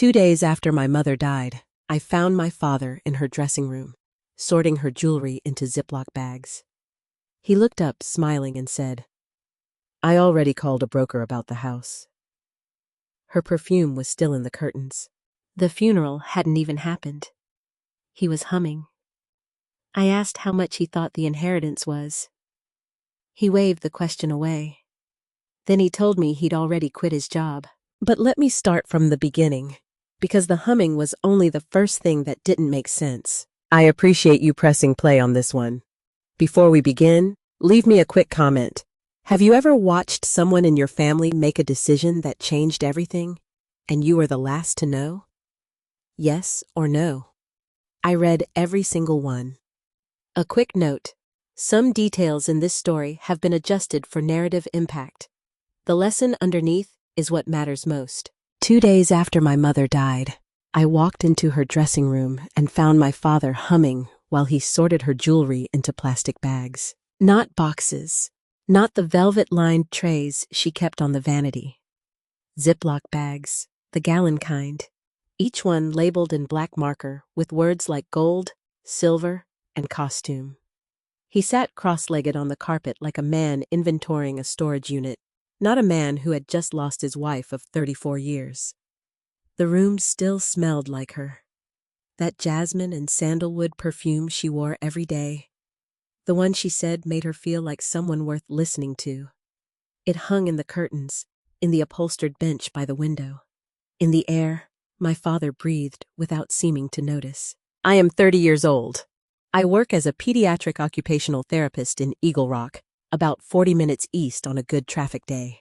2 days after my mother died, I found my father in her dressing room, sorting her jewelry into Ziploc bags. He looked up, smiling, and said, "I already called a broker about the house." Her perfume was still in the curtains. The funeral hadn't even happened. He was humming. I asked how much he thought the inheritance was. He waved the question away. Then he told me he'd already quit his job. But let me start from the beginning, because the humming was only the first thing that didn't make sense. I appreciate you pressing play on this one. Before we begin, leave me a quick comment. Have you ever watched someone in your family make a decision that changed everything, and you were the last to know? Yes or no? I read every single one. A quick note. Some details in this story have been adjusted for narrative impact. The lesson underneath is what matters most. 2 days after my mother died, I walked into her dressing room and found my father humming while he sorted her jewelry into plastic bags. Not boxes, not the velvet-lined trays she kept on the vanity. Ziploc bags, the gallon kind, each one labeled in black marker with words like gold, silver, and costume. He sat cross-legged on the carpet like a man inventorying a storage unit, not a man who had just lost his wife of 34 years. The room still smelled like her. That jasmine and sandalwood perfume she wore every day. The one she said made her feel like someone worth listening to. It hung in the curtains, in the upholstered bench by the window. In the air, my father breathed without seeming to notice. I am 30 years old. I work as a pediatric occupational therapist in Eagle Rock, about 40 minutes east on a good traffic day.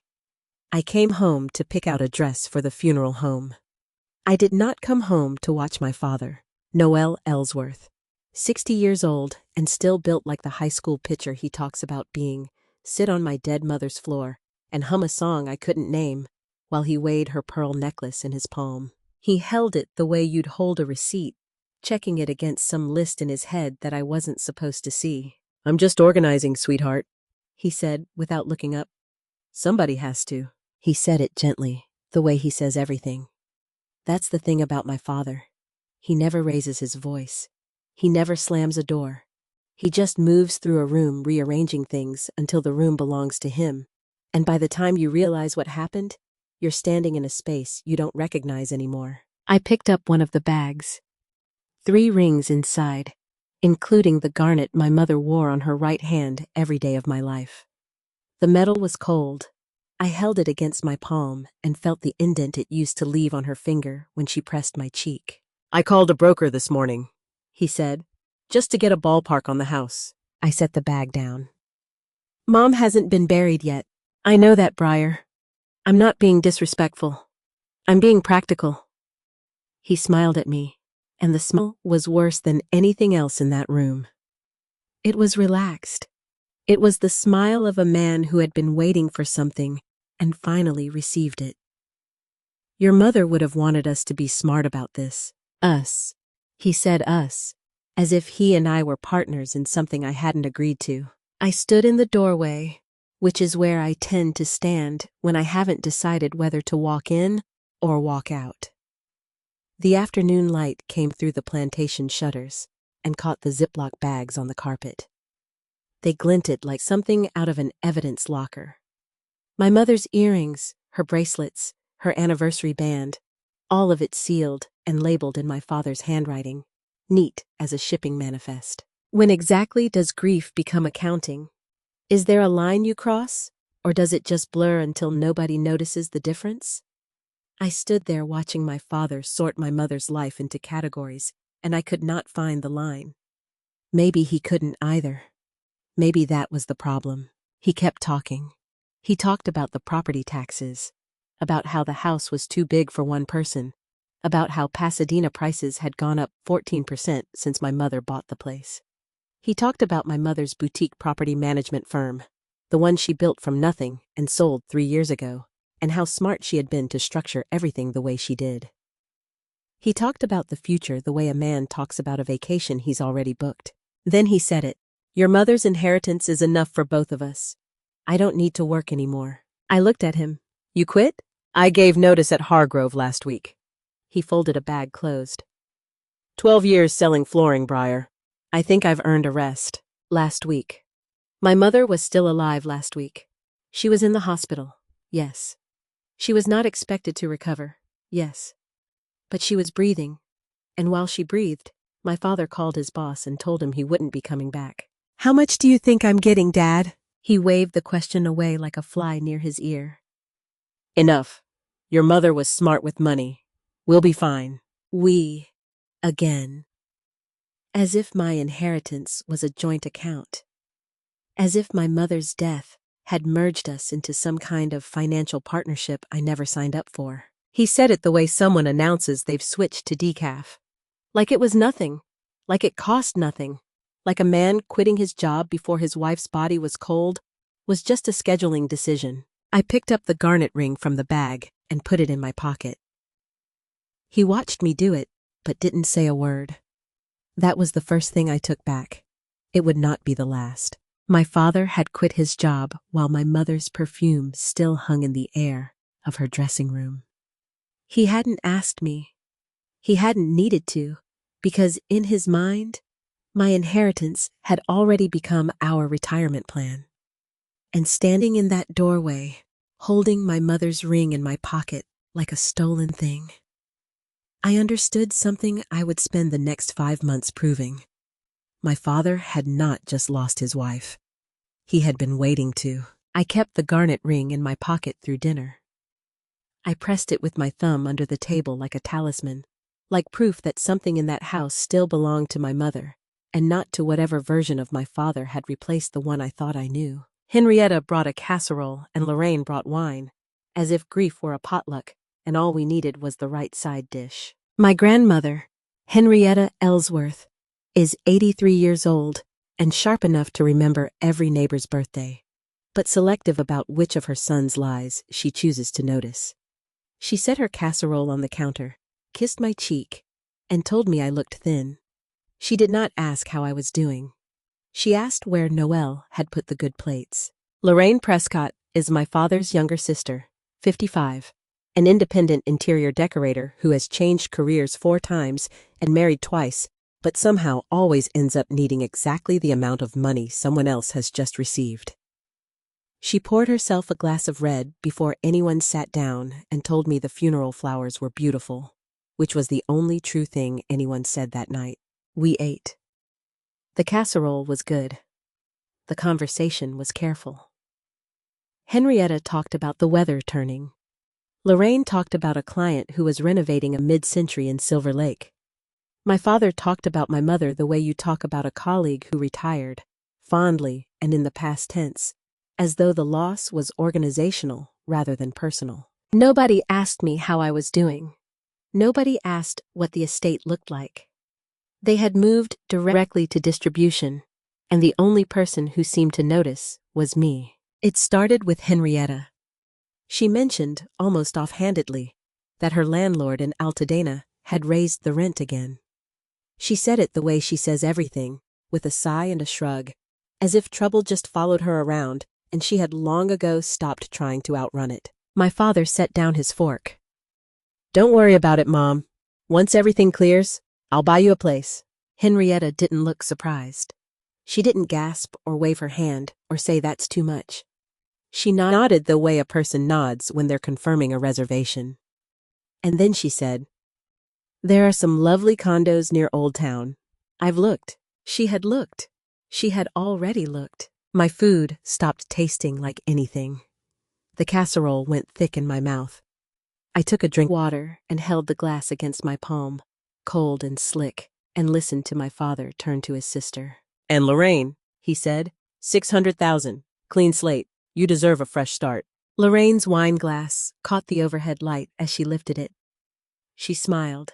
I came home to pick out a dress for the funeral home. I did not come home to watch my father, Noel Ellsworth, 60 years old and still built like the high school pitcher he talks about being, sit on my dead mother's floor and hum a song I couldn't name while he weighed her pearl necklace in his palm. He held it the way you'd hold a receipt, checking it against some list in his head that I wasn't supposed to see. "I'm just organizing, sweetheart," he said without looking up. "Somebody has to." He said it gently, the way he says everything. That's the thing about my father. He never raises his voice. He never slams a door. He just moves through a room rearranging things until the room belongs to him. And by the time you realize what happened, you're standing in a space you don't recognize anymore. I picked up one of the bags. 3 rings inside, including the garnet my mother wore on her right hand every day of my life. The metal was cold. I held it against my palm and felt the indent it used to leave on her finger when she pressed my cheek. "I called a broker this morning," he said, "just to get a ballpark on the house." I set the bag down. "Mom hasn't been buried yet. I know that, Briar. I'm not being disrespectful. I'm being practical." He smiled at me, and the smile was worse than anything else in that room. It was relaxed. It was the smile of a man who had been waiting for something and finally received it. "Your mother would have wanted us to be smart about this. Us." He said us, as if he and I were partners in something I hadn't agreed to. I stood in the doorway, which is where I tend to stand when I haven't decided whether to walk in or walk out. The afternoon light came through the plantation shutters and caught the Ziploc bags on the carpet. They glinted like something out of an evidence locker. My mother's earrings, her bracelets, her anniversary band, all of it sealed and labeled in my father's handwriting, neat as a shipping manifest. When exactly does grief become accounting? Is there a line you cross, or does it just blur until nobody notices the difference? I stood there watching my father sort my mother's life into categories, and I could not find the line. Maybe he couldn't either. Maybe that was the problem. He kept talking. He talked about the property taxes, about how the house was too big for one person, about how Pasadena prices had gone up 14% since my mother bought the place. He talked about my mother's boutique property management firm, the one she built from nothing and sold 3 years ago, and how smart she had been to structure everything the way she did. He talked about the future the way a man talks about a vacation he's already booked. Then he said it. "Your mother's inheritance is enough for both of us. I don't need to work anymore." I looked at him. "You quit?" "I gave notice at Hargrove last week." He folded a bag closed. 12 years selling flooring, Briar. I think I've earned a rest. Last week. My mother was still alive last week. She was in the hospital. Yes. She was not expected to recover. Yes. But she was breathing. And while she breathed, my father called his boss and told him he wouldn't be coming back. How much do you think I'm getting, Dad? He waved the question away like a fly near his ear. Enough. Your mother was smart with money. We'll be fine. We. Again. As if my inheritance was a joint account. As if my mother's death had merged us into some kind of financial partnership I never signed up for. He said it the way someone announces they've switched to decaf. Like it was nothing. Like it cost nothing. Like a man quitting his job before his wife's body was cold was just a scheduling decision. I picked up the garnet ring from the bag and put it in my pocket. He watched me do it, but didn't say a word. That was the first thing I took back. It would not be the last. My father had quit his job while my mother's perfume still hung in the air of her dressing room. He hadn't asked me. He hadn't needed to, because in his mind, my inheritance had already become our retirement plan. And standing in that doorway, holding my mother's ring in my pocket like a stolen thing, I understood something I would spend the next 5 months proving. My father had not just lost his wife. He had been waiting to. I kept the garnet ring in my pocket through dinner. I pressed it with my thumb under the table like a talisman, like proof that something in that house still belonged to my mother, and not to whatever version of my father had replaced the one I thought I knew. Henrietta brought a casserole and Lorraine brought wine, as if grief were a potluck and all we needed was the right side dish. My grandmother, Henrietta Ellsworth, is 83 years old and sharp enough to remember every neighbor's birthday, but selective about which of her sons' lies she chooses to notice. She set her casserole on the counter, kissed my cheek, and told me I looked thin. She did not ask how I was doing. She asked where Noelle had put the good plates. Lorraine Prescott is my father's younger sister, 55, an independent interior decorator who has changed careers 4 times and married twice, but somehow always ends up needing exactly the amount of money someone else has just received. She poured herself a glass of red before anyone sat down and told me the funeral flowers were beautiful, which was the only true thing anyone said that night. We ate. The casserole was good. The conversation was careful. Henrietta talked about the weather turning. Lorraine talked about a client who was renovating a mid-century in Silver Lake. My father talked about my mother the way you talk about a colleague who retired, fondly and in the past tense, as though the loss was organizational rather than personal. Nobody asked me how I was doing. Nobody asked what the estate looked like. They had moved directly to distribution, and the only person who seemed to notice was me. It started with Henrietta. She mentioned, almost offhandedly, that her landlord in Altadena had raised the rent again. She said it the way she says everything, with a sigh and a shrug, as if trouble just followed her around and she had long ago stopped trying to outrun it. My father set down his fork. Don't worry about it, Mom. Once everything clears, I'll buy you a place. Henrietta didn't look surprised. She didn't gasp or wave her hand or say that's too much. She nodded the way a person nods when they're confirming a reservation. And then she said, There are some lovely condos near Old Town. I've looked. She had looked. She had already looked. My food stopped tasting like anything. The casserole went thick in my mouth. I took a drink of water and held the glass against my palm, cold and slick, and listened to my father turn to his sister. And Lorraine, he said, 600,000, clean slate. You deserve a fresh start. Lorraine's wine glass caught the overhead light as she lifted it. She smiled.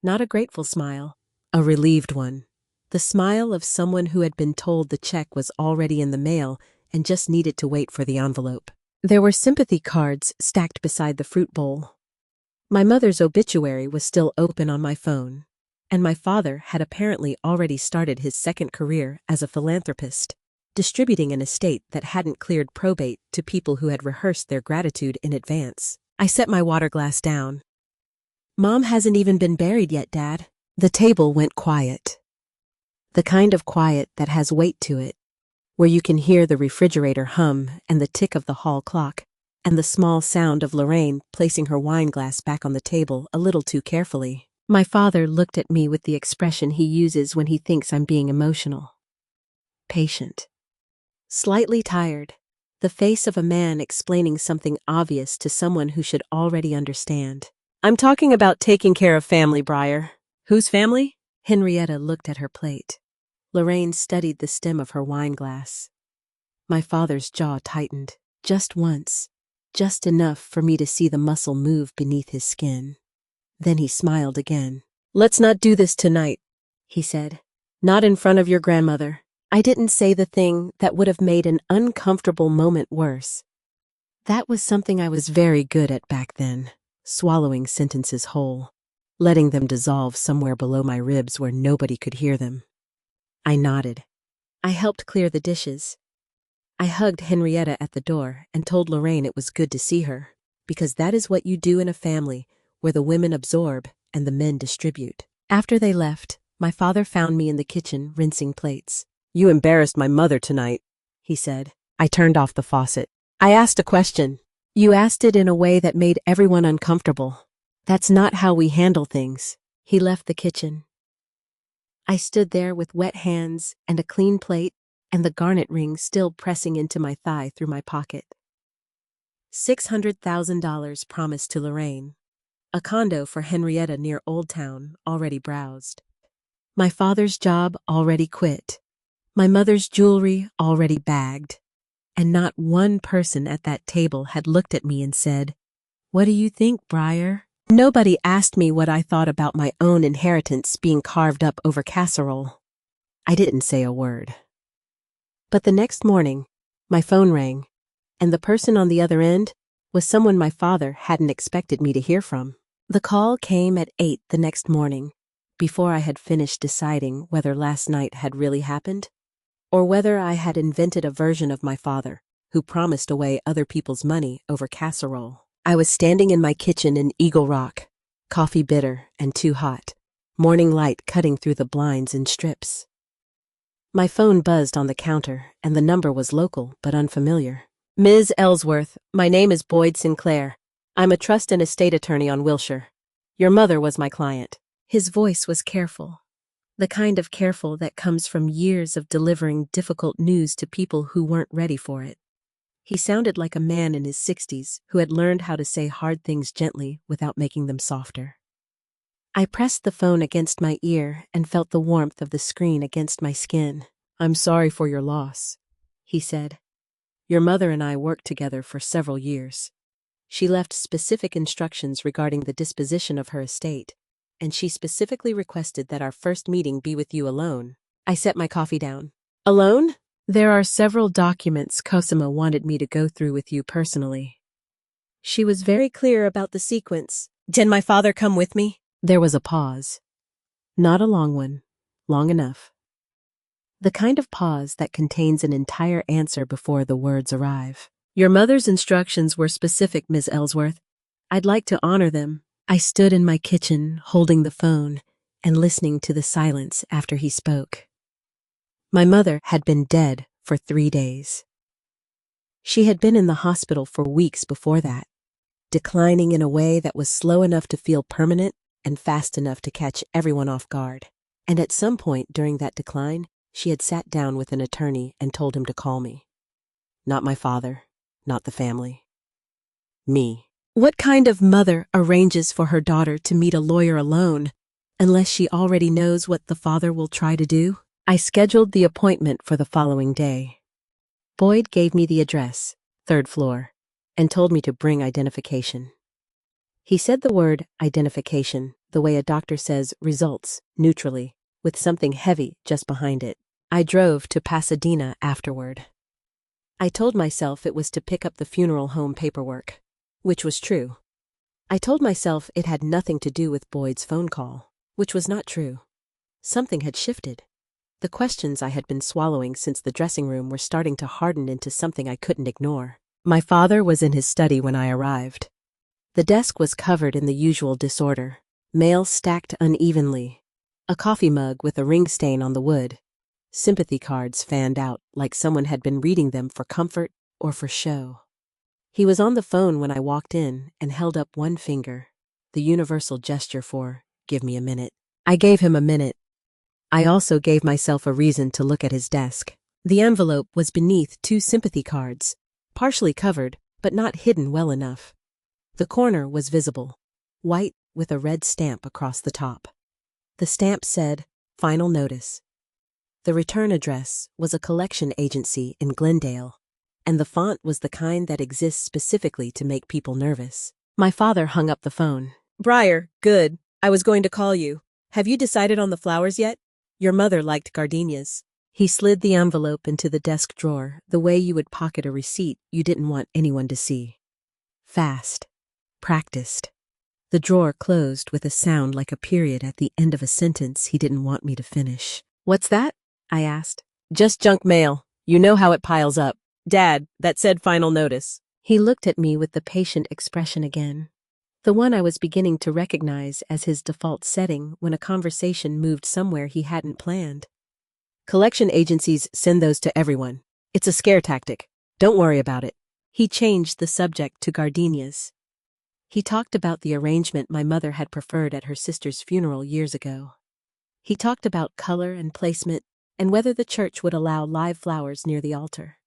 Not a grateful smile, a relieved one. The smile of someone who had been told the check was already in the mail and just needed to wait for the envelope. There were sympathy cards stacked beside the fruit bowl. My mother's obituary was still open on my phone, and my father had apparently already started his second career as a philanthropist, distributing an estate that hadn't cleared probate to people who had rehearsed their gratitude in advance. I set my water glass down. Mom hasn't even been buried yet, Dad. The table went quiet. The kind of quiet that has weight to it, where you can hear the refrigerator hum and the tick of the hall clock, and the small sound of Lorraine placing her wine glass back on the table a little too carefully. My father looked at me with the expression he uses when he thinks I'm being emotional. Patient. Slightly tired. The face of a man explaining something obvious to someone who should already understand. I'm talking about taking care of family, Briar. Whose family? Henrietta looked at her plate. Lorraine studied the stem of her wine glass. My father's jaw tightened, just once, just enough for me to see the muscle move beneath his skin. Then he smiled again. Let's not do this tonight, he said. Not in front of your grandmother. I didn't say the thing that would have made an uncomfortable moment worse. That was something I was very good at back then, swallowing sentences whole, letting them dissolve somewhere below my ribs where nobody could hear them. I nodded. I helped clear the dishes. I hugged Henrietta at the door and told Lorraine it was good to see her, because that is what you do in a family where the women absorb and the men distribute. After they left, my father found me in the kitchen rinsing plates. You embarrassed my mother tonight, he said. I turned off the faucet. I asked a question. You asked it in a way that made everyone uncomfortable. That's not how we handle things. He left the kitchen. I stood there with wet hands and a clean plate and the garnet ring still pressing into my thigh through my pocket. $600,000 promised to Lorraine. A condo for Henrietta near Old Town already browsed. My father's job already quit. My mother's jewelry already bagged. And not one person at that table had looked at me and said, "What do you think, Briar?" Nobody asked me what I thought about my own inheritance being carved up over casserole. I didn't say a word. But the next morning, my phone rang, and the person on the other end was someone my father hadn't expected me to hear from. The call came at 8 the next morning, before I had finished deciding whether last night had really happened, or whether I had invented a version of my father who promised away other people's money over casserole. I was standing in my kitchen in Eagle Rock, coffee bitter and too hot, morning light cutting through the blinds in strips. My phone buzzed on the counter, and the number was local but unfamiliar. Ms. Ellsworth, my name is Boyd Sinclair. I'm a trust and estate attorney on Wilshire. Your mother was my client. His voice was careful, the kind of careful that comes from years of delivering difficult news to people who weren't ready for it. He sounded like a man in his 60s who had learned how to say hard things gently without making them softer. I pressed the phone against my ear and felt the warmth of the screen against my skin. I'm sorry for your loss, he said. Your mother and I worked together for several years. She left specific instructions regarding the disposition of her estate, and she specifically requested that our first meeting be with you alone. I set my coffee down. Alone? There are several documents Cosima wanted me to go through with you personally. She was very clear about the sequence. Can my father come with me? There was a pause. Not a long one. Long enough. The kind of pause that contains an entire answer before the words arrive. Your mother's instructions were specific, Ms. Ellsworth. I'd like to honor them. I stood in my kitchen, holding the phone, and listening to the silence after he spoke. My mother had been dead for 3 days. She had been in the hospital for weeks before that, declining in a way that was slow enough to feel permanent and fast enough to catch everyone off guard. And at some point during that decline, she had sat down with an attorney and told him to call me. Not my father, not the family. Me. What kind of mother arranges for her daughter to meet a lawyer alone, unless she already knows what the father will try to do? I scheduled the appointment for the following day. Boyd gave me the address, 3rd floor, and told me to bring identification. He said the word identification the way a doctor says results, neutrally, with something heavy just behind it. I drove to Pasadena afterward. I told myself it was to pick up the funeral home paperwork, which was true. I told myself it had nothing to do with Boyd's phone call, which was not true. Something had shifted. The questions I had been swallowing since the dressing room were starting to harden into something I couldn't ignore. My father was in his study when I arrived. The desk was covered in the usual disorder, Mail stacked unevenly. A coffee mug with a ring stain on the wood. Sympathy cards fanned out like someone had been reading them for comfort or for show. He was on the phone when I walked in and held up one finger, the universal gesture for, "Give me a minute." I gave him a minute. I also gave myself a reason to look at his desk. The envelope was beneath 2 sympathy cards, partially covered, but not hidden well enough. The corner was visible, white with a red stamp across the top. The stamp said, "Final notice." The return address was a collection agency in Glendale, and the font was the kind that exists specifically to make people nervous. My father hung up the phone. "Briar, good. I was going to call you. Have you decided on the flowers yet? Your mother liked gardenias." He slid the envelope into the desk drawer the way you would pocket a receipt you didn't want anyone to see. Fast. Practiced. The drawer closed with a sound like a period at the end of a sentence he didn't want me to finish. "What's that?" I asked. "Just junk mail. You know how it piles up. Dad, that said final notice." He looked at me with the patient expression again, the one I was beginning to recognize as his default setting when a conversation moved somewhere he hadn't planned. "Collection agencies send those to everyone. It's a scare tactic. Don't worry about it." He changed the subject to gardenias. He talked about the arrangement my mother had preferred at her sister's funeral years ago. He talked about color and placement and whether the church would allow live flowers near the altar.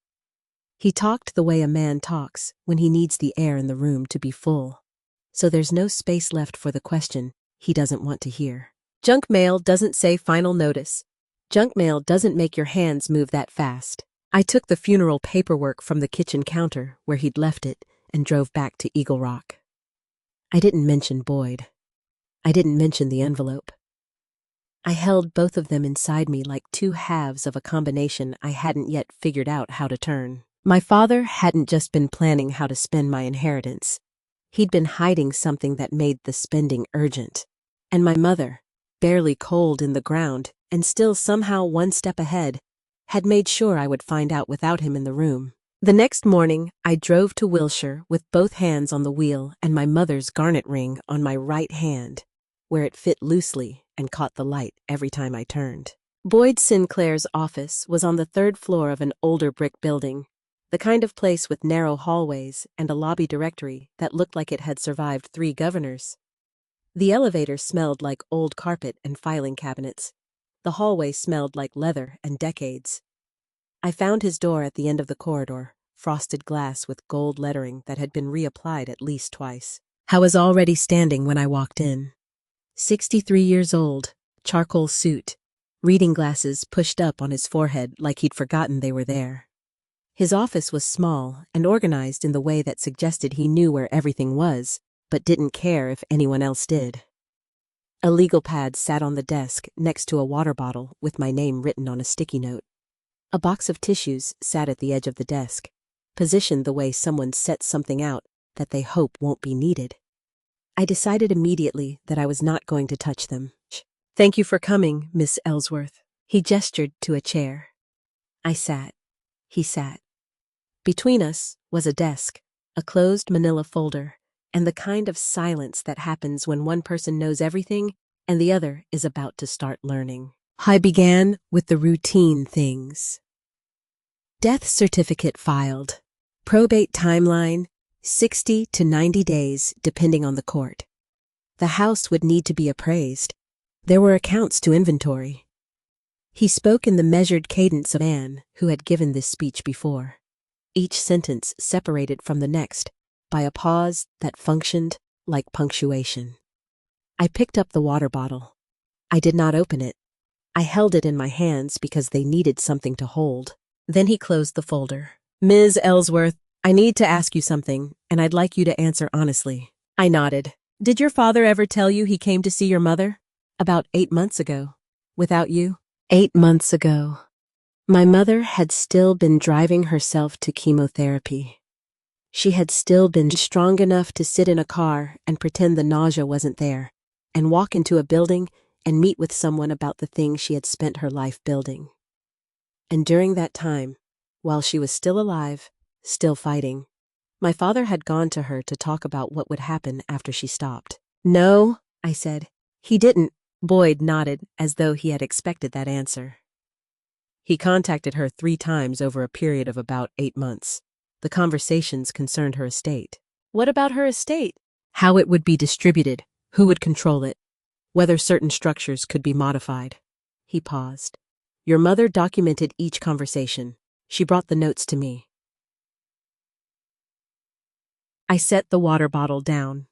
He talked the way a man talks when he needs the air in the room to be full, so there's no space left for the question he doesn't want to hear. "Junk mail doesn't say final notice. Junk mail doesn't make your hands move that fast." I took the funeral paperwork from the kitchen counter where he'd left it and drove back to Eagle Rock. I didn't mention Boyd. I didn't mention the envelope. I held both of them inside me like 2 halves of a combination I hadn't yet figured out how to turn. My father hadn't just been planning how to spend my inheritance. He'd been hiding something that made the spending urgent. And my mother, barely cold in the ground and still somehow 1 step ahead, had made sure I would find out without him in the room. The next morning, I drove to Wilshire with both hands on the wheel and my mother's garnet ring on my right hand, where it fit loosely and caught the light every time I turned. Boyd Sinclair's office was on the 3rd floor of an older brick building, the kind of place with narrow hallways and a lobby directory that looked like it had survived 3 governors. The elevator smelled like old carpet and filing cabinets. The hallway smelled like leather and decades. I found his door at the end of the corridor, frosted glass with gold lettering that had been reapplied at least twice. I was already standing when I walked in. 63 years old, charcoal suit, reading glasses pushed up on his forehead like he'd forgotten they were there. His office was small and organized in the way that suggested he knew where everything was, but didn't care if anyone else did. A legal pad sat on the desk next to a water bottle with my name written on a sticky note. A box of tissues sat at the edge of the desk, positioned the way someone sets something out that they hope won't be needed. I decided immediately that I was not going to touch them. "Thank you for coming, Miss Ellsworth." He gestured to a chair. I sat. He sat. Between us was a desk, a closed manila folder, and the kind of silence that happens when one person knows everything and the other is about to start learning. I began with the routine things. Death certificate filed. Probate timeline, 60 to 90 days, depending on the court. The house would need to be appraised. There were accounts to inventory. He spoke in the measured cadence of Anne, who had given this speech before. Each sentence separated from the next by a pause that functioned like punctuation. I picked up the water bottle. I did not open it. I held it in my hands because they needed something to hold. Then he closed the folder. "Ms. Ellsworth, I need to ask you something, and I'd like you to answer honestly." I nodded. "Did your father ever tell you he came to see your mother?" "About 8 months ago. Without you?" 8 months ago. My mother had still been driving herself to chemotherapy. She had still been strong enough to sit in a car and pretend the nausea wasn't there, and walk into a building and meet with someone about the thing she had spent her life building. And during that time, while she was still alive, still fighting, my father had gone to her to talk about what would happen after she stopped. "No," I said, He didn't. Boyd nodded as though he had expected that answer. He contacted her 3 times over a period of about 8 months. The conversations concerned her estate. What about her estate? How it would be distributed, who would control it, whether certain structures could be modified. He paused. Your mother documented each conversation. She brought the notes to me. I set the water bottle down.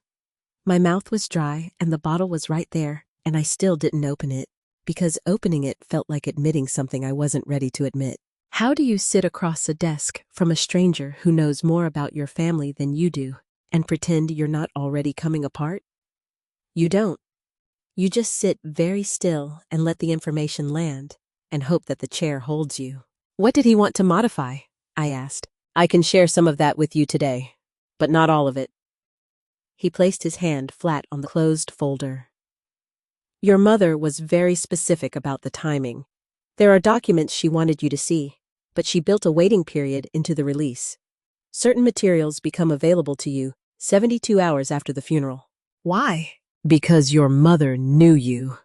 My mouth was dry and the bottle was right there, and I still didn't open it, because opening it felt like admitting something I wasn't ready to admit. How do you sit across a desk from a stranger who knows more about your family than you do and pretend you're not already coming apart? You don't. You just sit very still and let the information land and hope that the chair holds you. What did he want to modify? I asked. I can share some of that with you today, but not all of it. He placed his hand flat on the closed folder. Your mother was very specific about the timing. There are documents she wanted you to see, but she built a waiting period into the release. Certain materials become available to you 72 hours after the funeral. Why? Because your mother knew you.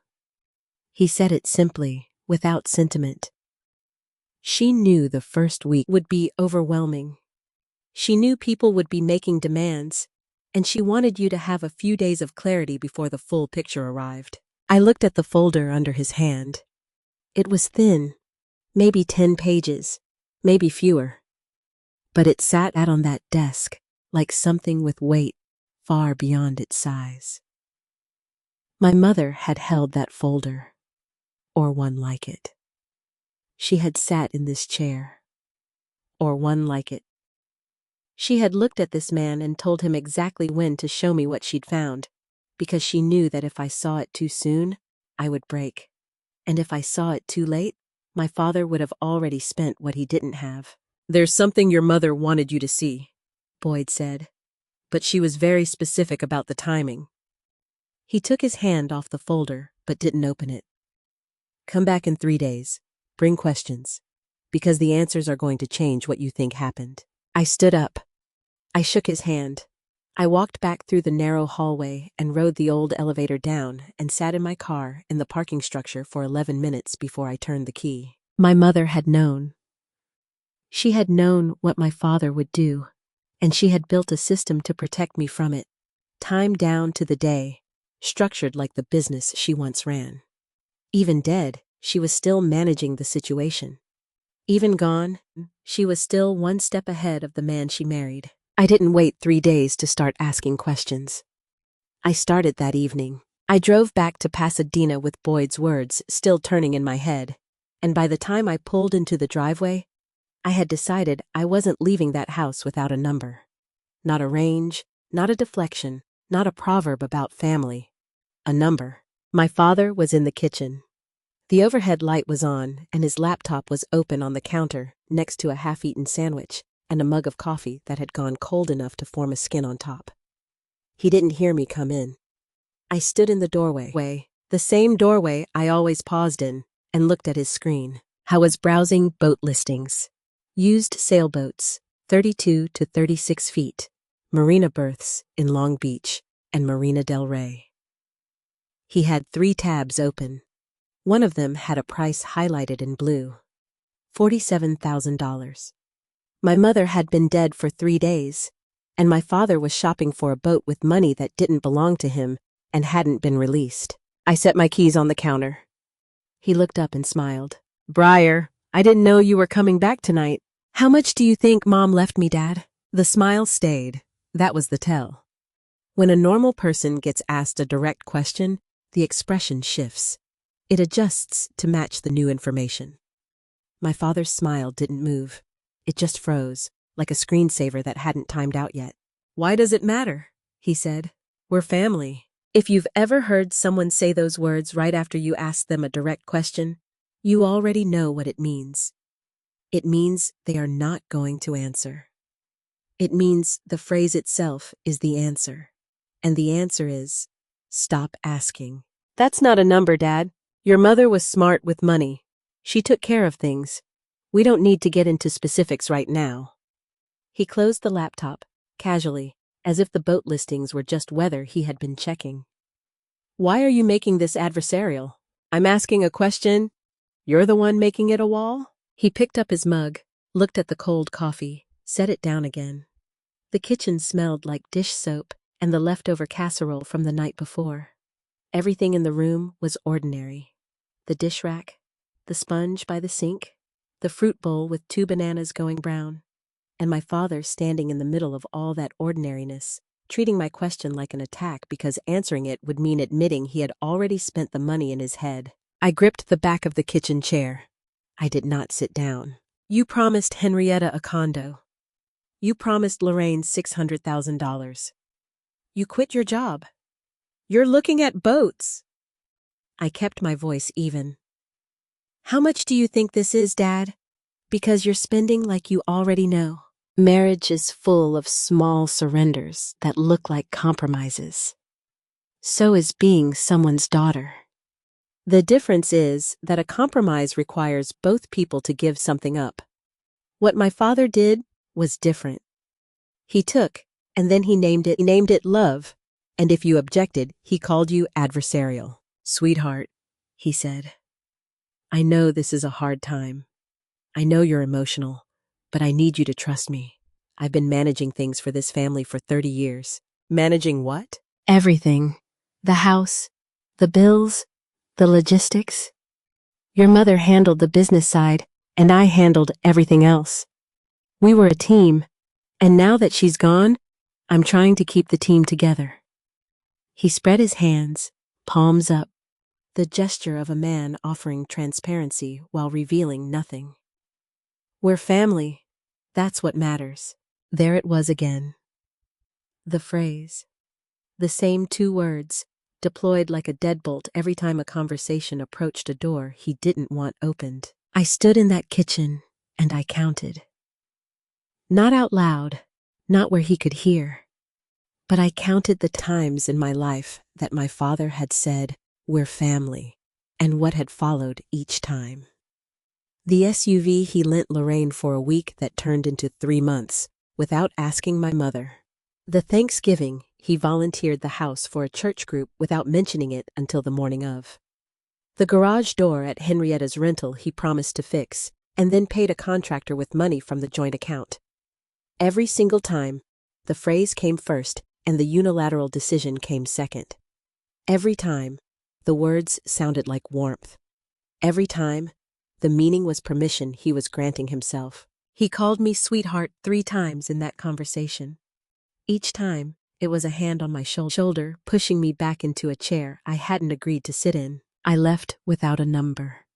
He said it simply, without sentiment. She knew the first week would be overwhelming. She knew people would be making demands, and she wanted you to have a few days of clarity before the full picture arrived. I looked at the folder under his hand. It was thin, maybe 10 pages, maybe fewer. But it sat on that desk like something with weight far beyond its size. My mother had held that folder, or one like it. She had sat in this chair, or one like it. She had looked at this man and told him exactly when to show me what she'd found, because she knew that if I saw it too soon, I would break. And if I saw it too late, my father would have already spent what he didn't have. There's something your mother wanted you to see, Boyd said, but she was very specific about the timing. He took his hand off the folder, but didn't open it. Come back in 3 days. Bring questions, because the answers are going to change what you think happened. I stood up. I shook his hand. I walked back through the narrow hallway and rode the old elevator down and sat in my car in the parking structure for 11 minutes before I turned the key. My mother had known. She had known what my father would do, and she had built a system to protect me from it, timed down to the day, structured like the business she once ran. Even dead, she was still managing the situation. Even gone, she was still one step ahead of the man she married. I didn't wait 3 days to start asking questions. I started that evening. I drove back to Pasadena with Boyd's words still turning in my head, and by the time I pulled into the driveway, I had decided I wasn't leaving that house without a number. Not a range, not a deflection, not a proverb about family. A number. My father was in the kitchen. The overhead light was on, and his laptop was open on the counter next to a half-eaten sandwich and a mug of coffee that had gone cold enough to form a skin on top. He didn't hear me come in. I stood in the doorway, the same doorway I always paused in, and looked at his screen. I was browsing boat listings. Used sailboats, 32 to 36 feet, marina berths in Long Beach and Marina del Rey. He had 3 tabs open. One of them had a price highlighted in blue, $47,000. My mother had been dead for 3 days, and my father was shopping for a boat with money that didn't belong to him and hadn't been released. I set my keys on the counter. He looked up and smiled. Briar, I didn't know you were coming back tonight. How much do you think Mom left me, Dad? The smile stayed. That was the tell. When a normal person gets asked a direct question, the expression shifts. It adjusts to match the new information. My father's smile didn't move. It just froze, like a screensaver that hadn't timed out yet. Why does it matter? He said. We're family. If you've ever heard someone say those words right after you ask them a direct question, you already know what it means. It means they are not going to answer. It means the phrase itself is the answer. And the answer is, stop asking. That's not a number, Dad. Your mother was smart with money. She took care of things. We don't need to get into specifics right now. He closed the laptop, casually, as if the boat listings were just weather he had been checking. Why are you making this adversarial? I'm asking a question. You're the one making it a wall? He picked up his mug, looked at the cold coffee, set it down again. The kitchen smelled like dish soap and the leftover casserole from the night before. Everything in the room was ordinary. The dish rack, the sponge by the sink, the fruit bowl with 2 bananas going brown, and my father standing in the middle of all that ordinariness, treating my question like an attack because answering it would mean admitting he had already spent the money in his head. I gripped the back of the kitchen chair. I did not sit down. You promised Henrietta a condo. You promised Lorraine $600,000. You quit your job. You're looking at boats. I kept my voice even. How much do you think this is, Dad? Because you're spending like you already know. Marriage is full of small surrenders that look like compromises. So is being someone's daughter. The difference is that a compromise requires both people to give something up. What my father did was different. He took, and then he named it love, and if you objected, he called you adversarial. Sweetheart, he said, I know this is a hard time. I know you're emotional, but I need you to trust me. I've been managing things for this family for 30 years. Managing what? Everything. The house, the bills, the logistics. Your mother handled the business side, and I handled everything else. We were a team, and now that she's gone, I'm trying to keep the team together. He spread his hands, palms up, the gesture of a man offering transparency while revealing nothing. We're family. That's what matters. There it was again. The phrase. The same 2 words, deployed like a deadbolt every time a conversation approached a door he didn't want opened. I stood in that kitchen, and I counted. Not out loud, not where he could hear, but I counted the times in my life that my father had said, we're family, and what had followed each time. The SUV he lent Lorraine for a week that turned into 3 months, without asking my mother. The Thanksgiving, he volunteered the house for a church group without mentioning it until the morning of. The garage door at Henrietta's rental he promised to fix, and then paid a contractor with money from the joint account. Every single time, the phrase came first and the unilateral decision came second. Every time, the words sounded like warmth. Every time, the meaning was permission he was granting himself. He called me sweetheart 3 times in that conversation. Each time, it was a hand on my shoulder pushing me back into a chair I hadn't agreed to sit in. I left without a number.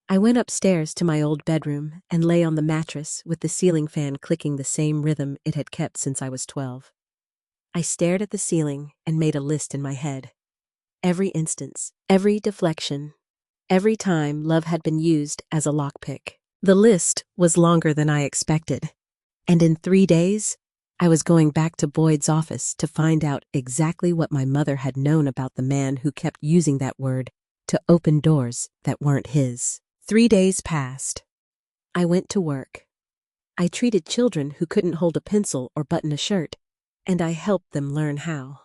I went upstairs to my old bedroom and lay on the mattress with the ceiling fan clicking the same rhythm it had kept since I was 12. I stared at the ceiling and made a list in my head. Every instance, every deflection, every time love had been used as a lockpick. The list was longer than I expected, and in 3 days, I was going back to Boyd's office to find out exactly what my mother had known about the man who kept using that word to open doors that weren't his. 3 days passed. I went to work. I treated children who couldn't hold a pencil or button a shirt, and I helped them learn how.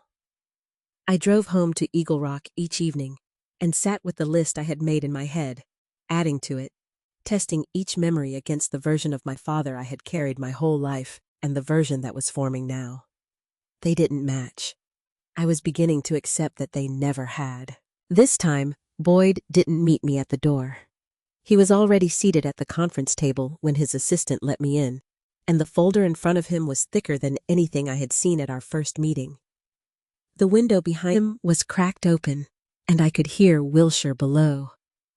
I drove home to Eagle Rock each evening and sat with the list I had made in my head, adding to it, testing each memory against the version of my father I had carried my whole life and the version that was forming now. They didn't match. I was beginning to accept that they never had. This time, Boyd didn't meet me at the door. He was already seated at the conference table when his assistant let me in, and the folder in front of him was thicker than anything I had seen at our first meeting. The window behind him was cracked open, and I could hear Wilshire below,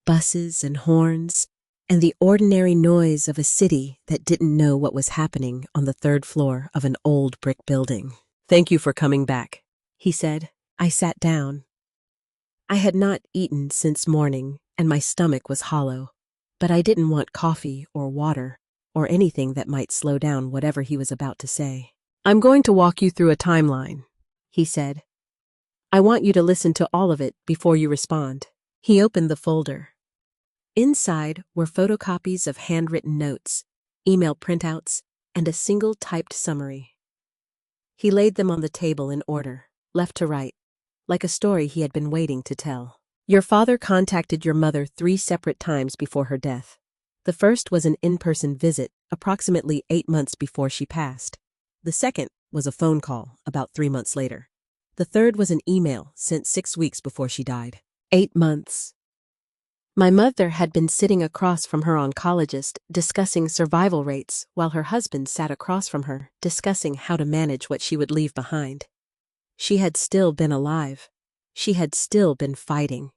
buses and horns, and the ordinary noise of a city that didn't know what was happening on the 3rd floor of an old brick building. Thank you for coming back, he said. I sat down. I had not eaten since morning, and my stomach was hollow, but I didn't want coffee or water or anything that might slow down whatever he was about to say. I'm going to walk you through a timeline, he said. I want you to listen to all of it before you respond. He opened the folder. Inside were photocopies of handwritten notes, email printouts, and a single typed summary. He laid them on the table in order, left to right. like a story he had been waiting to tell. Your father contacted your mother 3 separate times before her death. The first was an in-person visit, approximately 8 months before she passed. The second was a phone call, about 3 months later. The third was an email sent 6 weeks before she died. 8 months. My mother had been sitting across from her oncologist discussing survival rates while her husband sat across from her discussing how to manage what she would leave behind. She had still been alive. She had still been fighting.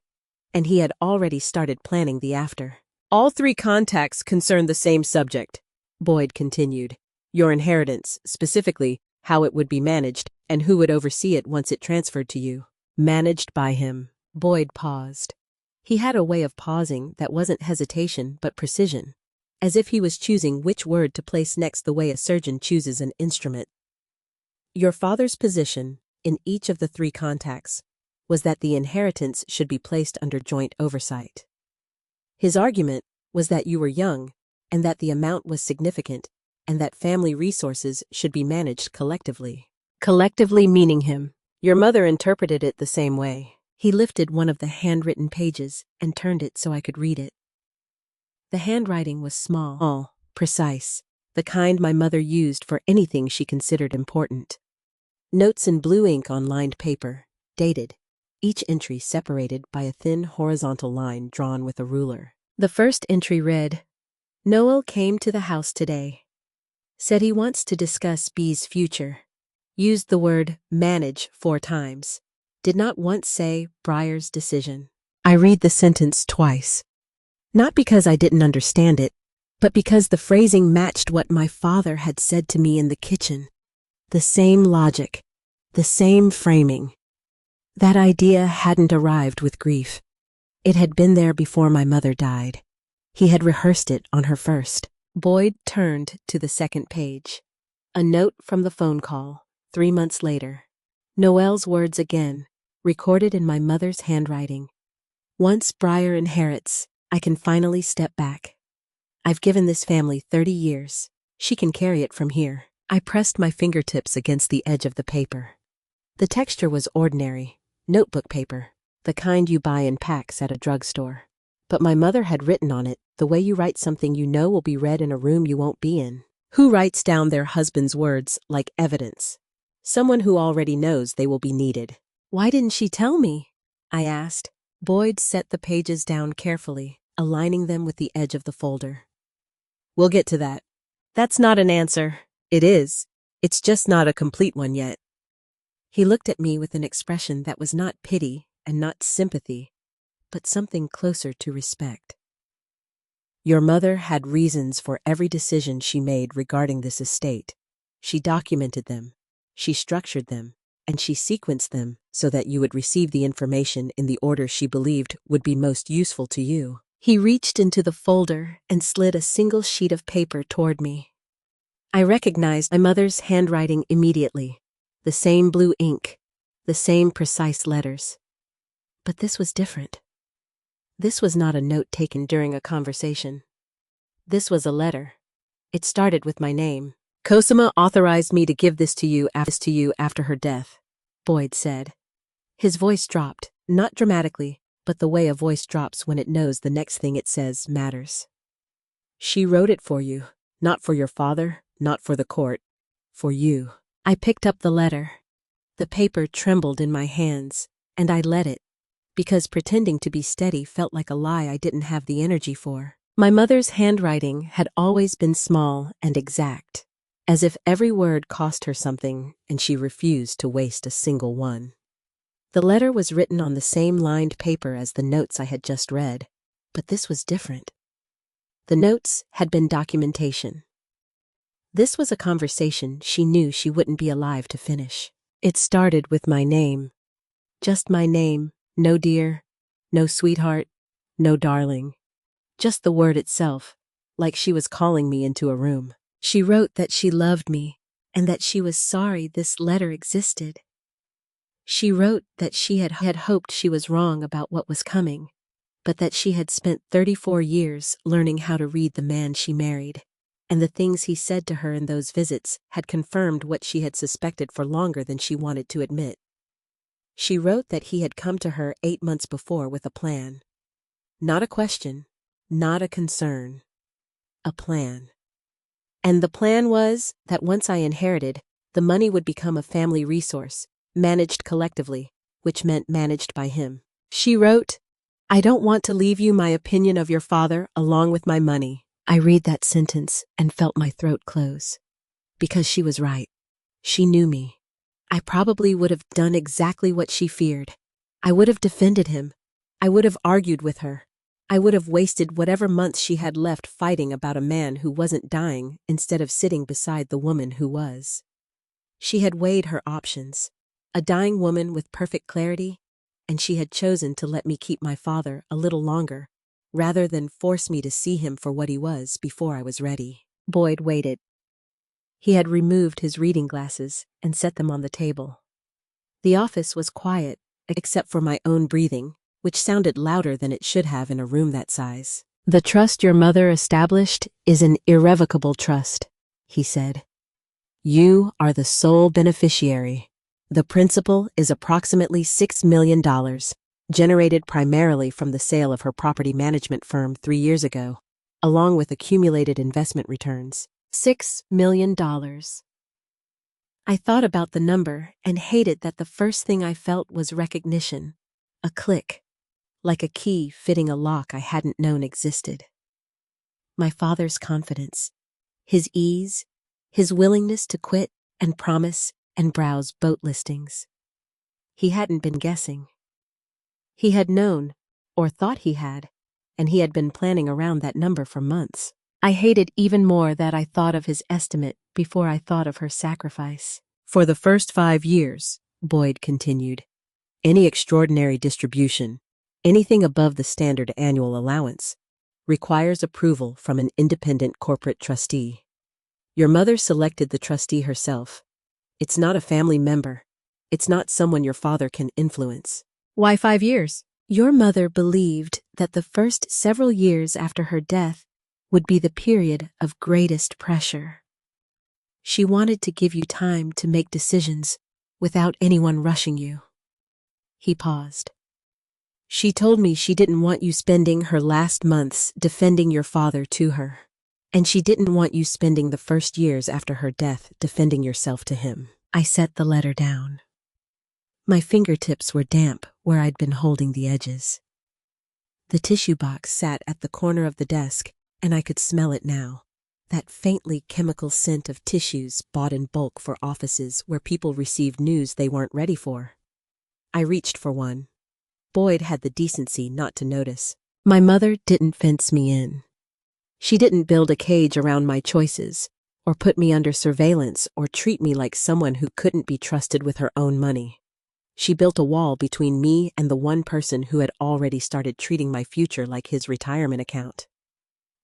And he had already started planning the after. All 3 contacts concerned the same subject, Boyd continued. Your inheritance, specifically how it would be managed and who would oversee it once it transferred to you. Managed by him. Boyd paused. He had a way of pausing that wasn't hesitation but precision, as if he was choosing which word to place next the way a surgeon chooses an instrument. Your father's position, in each of the 3 contacts, was that the inheritance should be placed under joint oversight. His argument was that you were young, and that the amount was significant, and that family resources should be managed collectively. Collectively meaning him. Your mother interpreted it the same way. He lifted one of the handwritten pages and turned it so I could read it. The handwriting was small, precise, the kind my mother used for anything she considered important. Notes in blue ink on lined paper, dated, each entry separated by a thin horizontal line drawn with a ruler. The first entry read, Noel came to the house today. Said he wants to discuss B's future. Used the word manage 4 times. Did not once say Briar's decision. I read the sentence twice. Not because I didn't understand it, but because the phrasing matched what my father had said to me in the kitchen. The same logic, the same framing. That idea hadn't arrived with grief. It had been there before my mother died. He had rehearsed it on her first. Boyd turned to the second page. A note from the phone call, 3 months later. Noel's words again, recorded in my mother's handwriting. Once Briar inherits, I can finally step back. I've given this family 30 years. She can carry it from here. I pressed my fingertips against the edge of the paper. The texture was ordinary, notebook paper, the kind you buy in packs at a drugstore. But my mother had written on it, the way you write something you know will be read in a room you won't be in. Who writes down their husband's words like evidence? Someone who already knows they will be needed. Why didn't she tell me? I asked. Boyd set the pages down carefully, aligning them with the edge of the folder. We'll get to that. That's not an answer. It is. It's just not a complete one yet. He looked at me with an expression that was not pity and not sympathy, but something closer to respect. Your mother had reasons for every decision she made regarding this estate. She documented them, she structured them, and she sequenced them so that you would receive the information in the order she believed would be most useful to you. He reached into the folder and slid a single sheet of paper toward me. I recognized my mother's handwriting immediately. The same blue ink, the same precise letters. But this was different. This was not a note taken during a conversation. This was a letter. It started with my name. Cosima authorized me to give this to you after her death, Boyd said. His voice dropped, not dramatically, but the way a voice drops when it knows the next thing it says matters. She wrote it for you, not for your father, not for the court, for you. I picked up the letter. The paper trembled in my hands, and I let it, because pretending to be steady felt like a lie I didn't have the energy for. My mother's handwriting had always been small and exact, as if every word cost her something and she refused to waste a single one. The letter was written on the same lined paper as the notes I had just read, but this was different. The notes had been documentation. This was a conversation she knew she wouldn't be alive to finish. It started with my name. Just my name, no dear, no sweetheart, no darling. Just the word itself, like she was calling me into a room. She wrote that she loved me and that she was sorry this letter existed. She wrote that she had hoped she was wrong about what was coming, but that she had spent 34 years learning how to read the man she married, and the things he said to her in those visits had confirmed what she had suspected for longer than she wanted to admit. She wrote that he had come to her 8 months before with a plan. Not a question, not a concern, a plan. And the plan was that once I inherited, the money would become a family resource, managed collectively, which meant managed by him. She wrote, "I don't want to leave you my opinion of your father along with my money." I read that sentence and felt my throat close. Because she was right. She knew me. I probably would have done exactly what she feared. I would have defended him. I would have argued with her. I would have wasted whatever months she had left fighting about a man who wasn't dying instead of sitting beside the woman who was. She had weighed her options. A dying woman with perfect clarity, and she had chosen to let me keep my father a little longer, rather than force me to see him for what he was before I was ready. Boyd waited. He had removed his reading glasses and set them on the table. The office was quiet, except for my own breathing, which sounded louder than it should have in a room that size. "The trust your mother established is an irrevocable trust," he said. "You are the sole beneficiary. The principal is approximately $6 million, generated primarily from the sale of her property management firm 3 years ago, along with accumulated investment returns. $6 million. I thought about the number and hated that the first thing I felt was recognition, a click, like a key fitting a lock I hadn't known existed. My father's confidence, his ease, his willingness to quit and promise and browse boat listings. He hadn't been guessing. He had known, or thought he had, and he had been planning around that number for months. I hated even more that I thought of his estimate before I thought of her sacrifice. "For the first 5 years," Boyd continued, "any extraordinary distribution, anything above the standard annual allowance, requires approval from an independent corporate trustee. Your mother selected the trustee herself. It's not a family member. It's not someone your father can influence." "Why 5 years?" "Your mother believed that the first several years after her death would be the period of greatest pressure. She wanted to give you time to make decisions without anyone rushing you." He paused. "She told me she didn't want you spending her last months defending your father to her, and she didn't want you spending the first years after her death defending yourself to him." I set the letter down. My fingertips were damp where I'd been holding the edges. The tissue box sat at the corner of the desk, and I could smell it now, that faintly chemical scent of tissues bought in bulk for offices where people received news they weren't ready for. I reached for one. Boyd had the decency not to notice. My mother didn't fence me in. She didn't build a cage around my choices, or put me under surveillance, or treat me like someone who couldn't be trusted with her own money. She built a wall between me and the one person who had already started treating my future like his retirement account.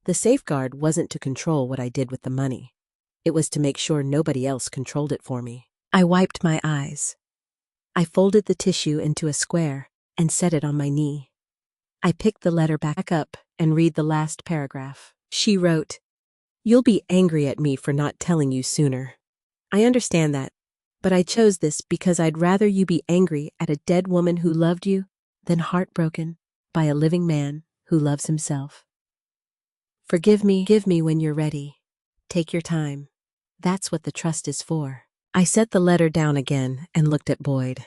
The safeguard wasn't to control what I did with the money. It was to make sure nobody else controlled it for me. I wiped my eyes. I folded the tissue into a square and set it on my knee. I picked the letter back up and read the last paragraph. She wrote, "You'll be angry at me for not telling you sooner. I understand that, but I chose this because I'd rather you be angry at a dead woman who loved you than heartbroken by a living man who loves himself. Forgive me, give me when you're ready. Take your time. That's what the trust is for." I set the letter down again and looked at Boyd.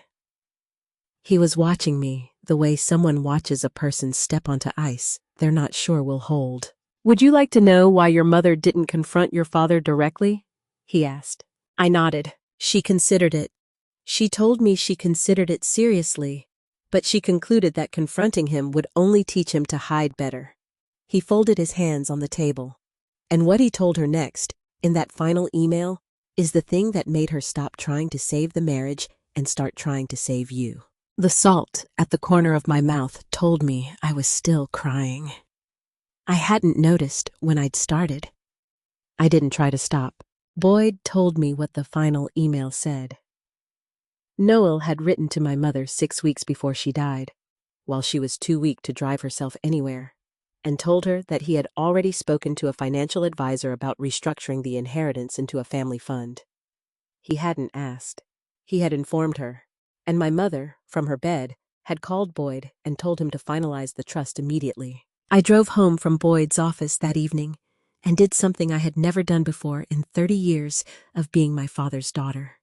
He was watching me the way someone watches a person step onto ice they're not sure will hold. "Would you like to know why your mother didn't confront your father directly?" he asked. I nodded. She considered it. She told me she considered it seriously, but she concluded that confronting him would only teach him to hide better. He folded his hands on the table. And what he told her next, in that final email, is the thing that made her stop trying to save the marriage and start trying to save you. The salt at the corner of my mouth told me I was still crying. I hadn't noticed when I'd started. I didn't try to stop. Boyd told me what the final email said. Noel had written to my mother 6 weeks before she died, while she was too weak to drive herself anywhere, and told her that he had already spoken to a financial advisor about restructuring the inheritance into a family fund. He hadn't asked. He had informed her. and my mother, from her bed, had called Boyd and told him to finalize the trust immediately. I drove home from Boyd's office that evening and did something I had never done before in 30 years of being my father's daughter.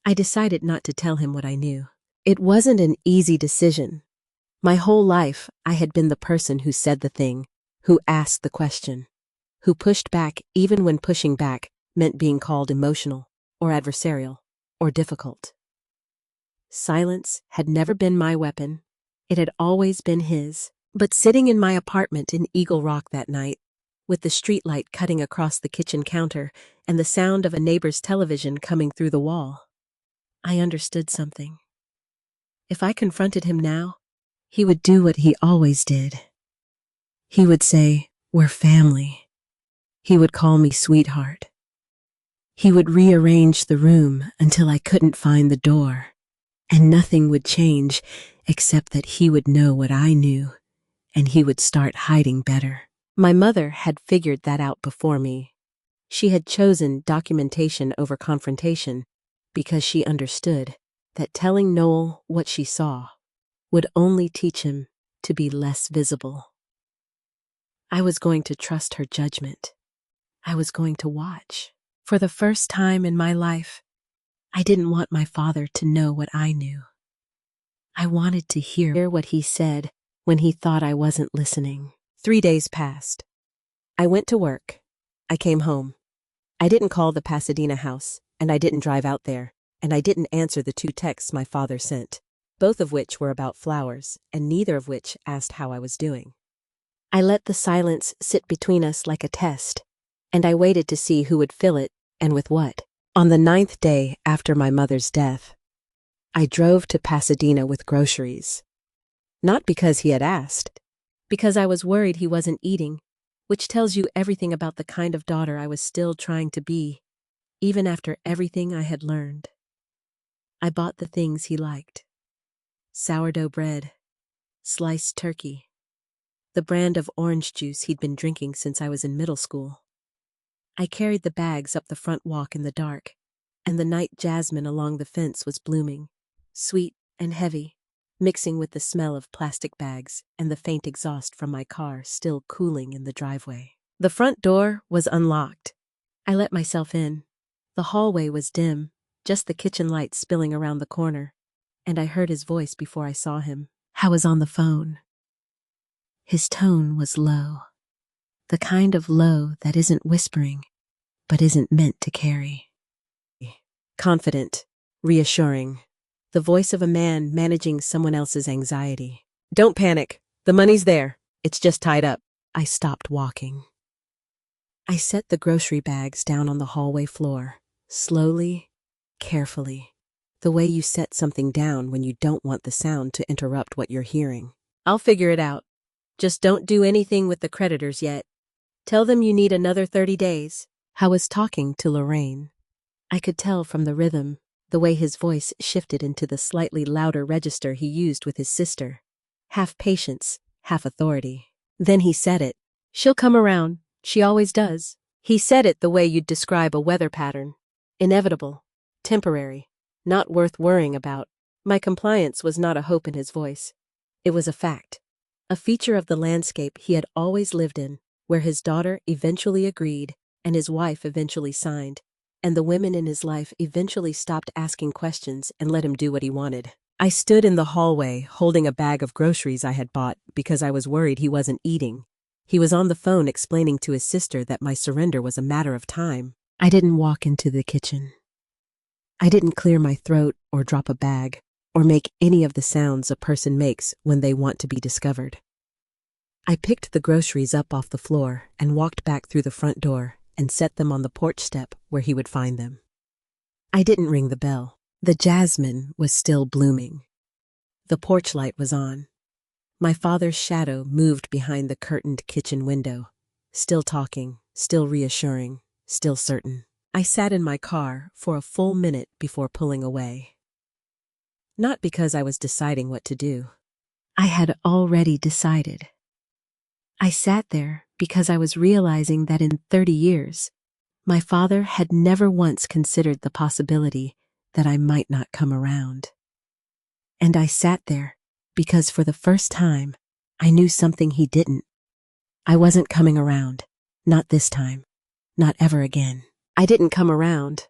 I decided not to tell him what I knew. It wasn't an easy decision. My whole life, I had been the person who said the thing, who asked the question, who pushed back even when pushing back meant being called emotional, or adversarial, or difficult. Silence had never been my weapon. It had always been his. But sitting in my apartment in Eagle Rock that night, with the streetlight cutting across the kitchen counter and the sound of a neighbor's television coming through the wall, I understood something. If I confronted him now, he would do what he always did. He would say, "We're family." He would call me sweetheart. He would rearrange the room until I couldn't find the door, and nothing would change except that he would know what I knew, and he would start hiding better. My mother had figured that out before me. She had chosen documentation over confrontation because she understood that telling Noel what she saw would only teach him to be less visible. I was going to trust her judgment. I was going to watch. For the first time in my life, I didn't want my father to know what I knew. I wanted to hear what he said when he thought I wasn't listening. 3 days passed. I went to work. I came home. I didn't call the Pasadena house, and I didn't drive out there, and I didn't answer the 2 texts my father sent, both of which were about flowers, and neither of which asked how I was doing. I let the silence sit between us like a test, and I waited to see who would fill it and with what. On the 9th day after my mother's death, I drove to Pasadena with groceries. Not because he had asked, because I was worried he wasn't eating, which tells you everything about the kind of daughter I was still trying to be, even after everything I had learned. I bought the things he liked: sourdough bread, sliced turkey, the brand of orange juice he'd been drinking since I was in middle school. I carried the bags up the front walk in the dark, and the night jasmine along the fence was blooming, sweet and heavy, mixing with the smell of plastic bags and the faint exhaust from my car still cooling in the driveway. The front door was unlocked. I let myself in. The hallway was dim, just the kitchen light spilling around the corner, and I heard his voice before I saw him. I was on the phone. His tone was low, the kind of low that isn't whispering, but isn't meant to carry. Confident, reassuring, the voice of a man managing someone else's anxiety. "Don't panic. The money's there. It's just tied up." I stopped walking. I set the grocery bags down on the hallway floor, slowly, carefully, the way you set something down when you don't want the sound to interrupt what you're hearing. "I'll figure it out. Just don't do anything with the creditors yet. Tell them you need another 30 days. I was talking to Lorraine. I could tell from the rhythm, the way his voice shifted into the slightly louder register he used with his sister. Half patience, half authority. Then he said it. "She'll come around. She always does." He said it the way you'd describe a weather pattern. Inevitable, temporary, not worth worrying about. My compliance was not a hope in his voice. It was a fact. A feature of the landscape he had always lived in, where his daughter eventually agreed and his wife eventually signed, and the women in his life eventually stopped asking questions and let him do what he wanted. I stood in the hallway holding a bag of groceries I had bought because I was worried he wasn't eating. He was on the phone explaining to his sister that my surrender was a matter of time. I didn't walk into the kitchen. I didn't clear my throat or drop a bag or make any of the sounds a person makes when they want to be discovered. I picked the groceries up off the floor and walked back through the front door and set them on the porch step where he would find them. I didn't ring the bell. The jasmine was still blooming. The porch light was on. My father's shadow moved behind the curtained kitchen window, still talking, still reassuring, still certain. I sat in my car for a full minute before pulling away. Not because I was deciding what to do. I had already decided. I sat there because I was realizing that in 30 years, my father had never once considered the possibility that I might not come around. And I sat there, because for the first time, I knew something he didn't. I wasn't coming around. Not this time. Not ever again. I didn't come around.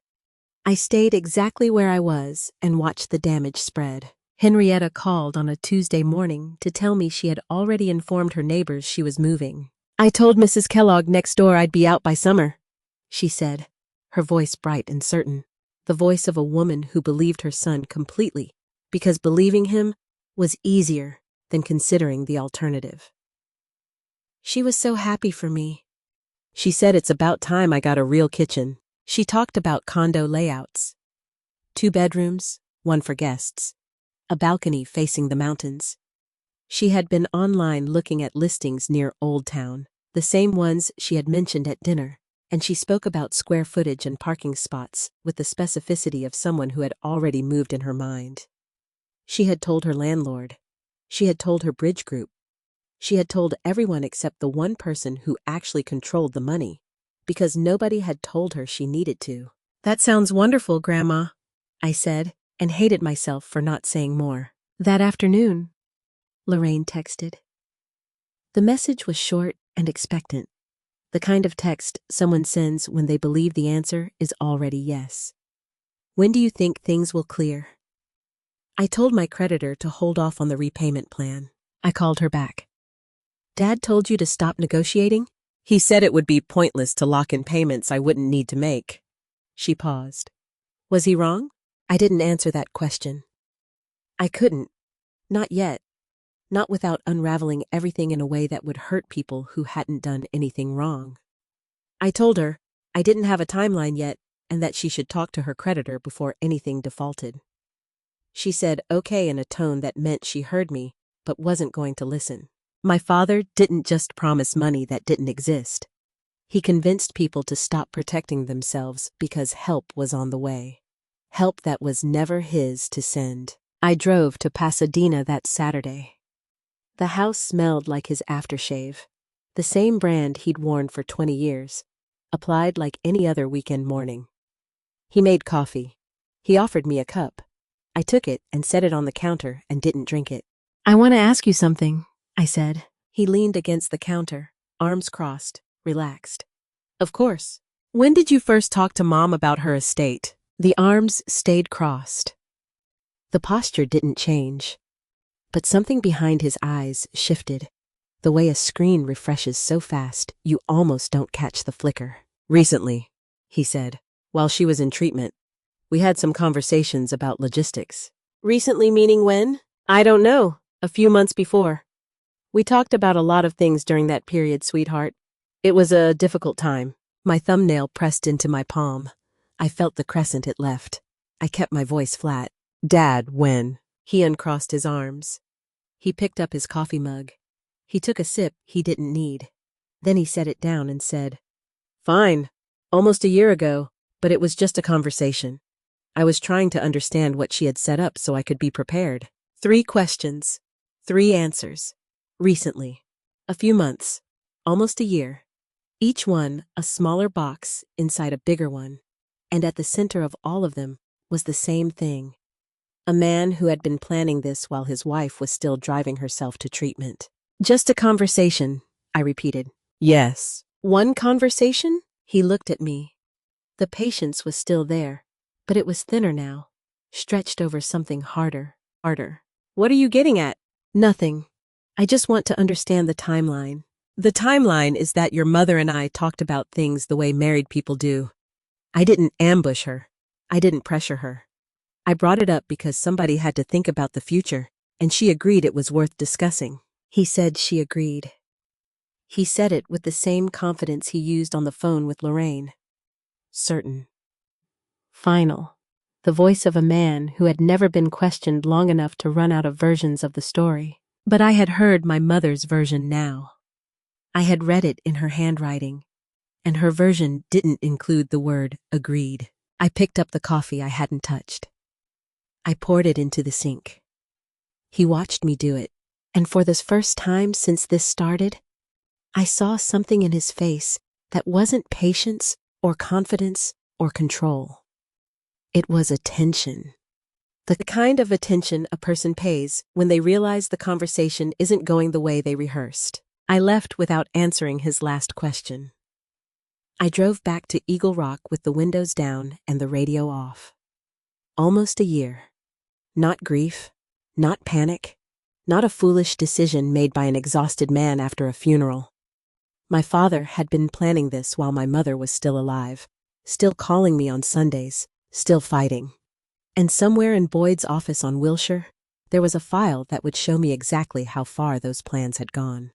I stayed exactly where I was and watched the damage spread. Henrietta called on a Tuesday morning to tell me she had already informed her neighbors she was moving. I told Mrs. Kellogg next door I'd be out by summer, she said, her voice bright and certain, the voice of a woman who believed her son completely, because believing him was easier than considering the alternative. She was so happy for me. She said it's about time I got a real kitchen. She talked about condo layouts. 2 bedrooms, 1 for guests. A balcony facing the mountains. She had been online looking at listings near Old Town, the same ones she had mentioned at dinner, and she spoke about square footage and parking spots with the specificity of someone who had already moved in her mind. She had told her landlord. She had told her bridge group. She had told everyone except the one person who actually controlled the money, because nobody had told her she needed to. That sounds wonderful, Grandma, I said, and hated myself for not saying more. That afternoon, Lorraine texted. The message was short and expectant, the kind of text someone sends when they believe the answer is already yes. When do you think things will clear? I told my creditor to hold off on the repayment plan. I called her back. Dad told you to stop negotiating? He said it would be pointless to lock in payments I wouldn't need to make. She paused. Was he wrong? I didn't answer that question. I couldn't. Not yet. Not without unraveling everything in a way that would hurt people who hadn't done anything wrong. I told her I didn't have a timeline yet and that she should talk to her creditor before anything defaulted. She said okay in a tone that meant she heard me, but wasn't going to listen. My father didn't just promise money that didn't exist. He convinced people to stop protecting themselves because help was on the way. Help that was never his to send. I drove to Pasadena that Saturday. The house smelled like his aftershave, the same brand he'd worn for 20 years, applied like any other weekend morning. He made coffee. He offered me a cup. I took it and set it on the counter and didn't drink it. I want to ask you something, I said. He leaned against the counter, arms crossed, relaxed. Of course. When did you first talk to Mom about her estate? The arms stayed crossed. The posture didn't change. But something behind his eyes shifted, the way a screen refreshes so fast you almost don't catch the flicker. Recently, he said, while she was in treatment, we had some conversations about logistics. Recently meaning when? I don't know. A few months before. We talked about a lot of things during that period, sweetheart. It was a difficult time. My thumbnail pressed into my palm. I felt the crescent it left. I kept my voice flat. Dad, when? He uncrossed his arms. He picked up his coffee mug. He took a sip he didn't need. Then he set it down and said, Fine. Almost a year ago, but it was just a conversation. I was trying to understand what she had set up so I could be prepared. 3 questions. 3 answers. Recently. A few months. Almost a year. Each one a smaller box inside a bigger one. And at the center of all of them was the same thing. A man who had been planning this while his wife was still driving herself to treatment. Just a conversation, I repeated. Yes. One conversation? He looked at me. The patience was still there, but it was thinner now, stretched over something harder. What are you getting at? Nothing. I just want to understand the timeline. The timeline is that your mother and I talked about things the way married people do. I didn't ambush her. I didn't pressure her. I brought it up because somebody had to think about the future, and she agreed it was worth discussing. He said she agreed. He said it with the same confidence he used on the phone with Lorraine. Certain. Final. The voice of a man who had never been questioned long enough to run out of versions of the story. But I had heard my mother's version now. I had read it in her handwriting, and her version didn't include the word agreed. I picked up the coffee I hadn't touched. I poured it into the sink. He watched me do it, and for the first time since this started, I saw something in his face that wasn't patience or confidence or control. It was attention. The kind of attention a person pays when they realize the conversation isn't going the way they rehearsed. I left without answering his last question. I drove back to Eagle Rock with the windows down and the radio off. Almost a year. Not grief, not panic, not a foolish decision made by an exhausted man after a funeral. My father had been planning this while my mother was still alive, still calling me on Sundays, still fighting. And somewhere in Boyd's office on Wilshire, there was a file that would show me exactly how far those plans had gone.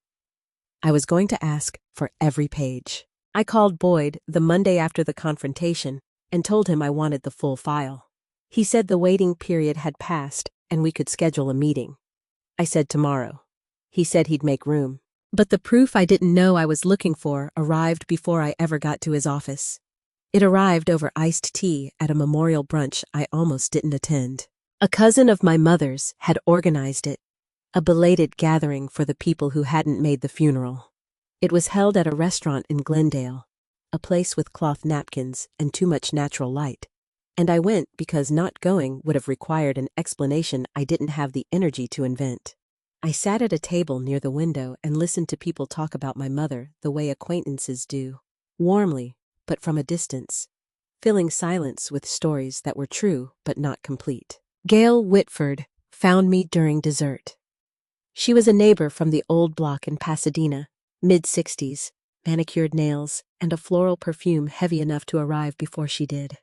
I was going to ask for every page. I called Boyd the Monday after the confrontation and told him I wanted the full file. He said the waiting period had passed and we could schedule a meeting. I said tomorrow. He said he'd make room. But the proof I didn't know I was looking for arrived before I ever got to his office. It arrived over iced tea at a memorial brunch I almost didn't attend. A cousin of my mother's had organized it, a belated gathering for the people who hadn't made the funeral. It was held at a restaurant in Glendale, a place with cloth napkins and too much natural light. And I went because not going would have required an explanation I didn't have the energy to invent. I sat at a table near the window and listened to people talk about my mother the way acquaintances do, warmly, but from a distance, filling silence with stories that were true but not complete. Gail Whitford found me during dessert. She was a neighbor from the old block in Pasadena, mid-60s, manicured nails, and a floral perfume heavy enough to arrive before she did.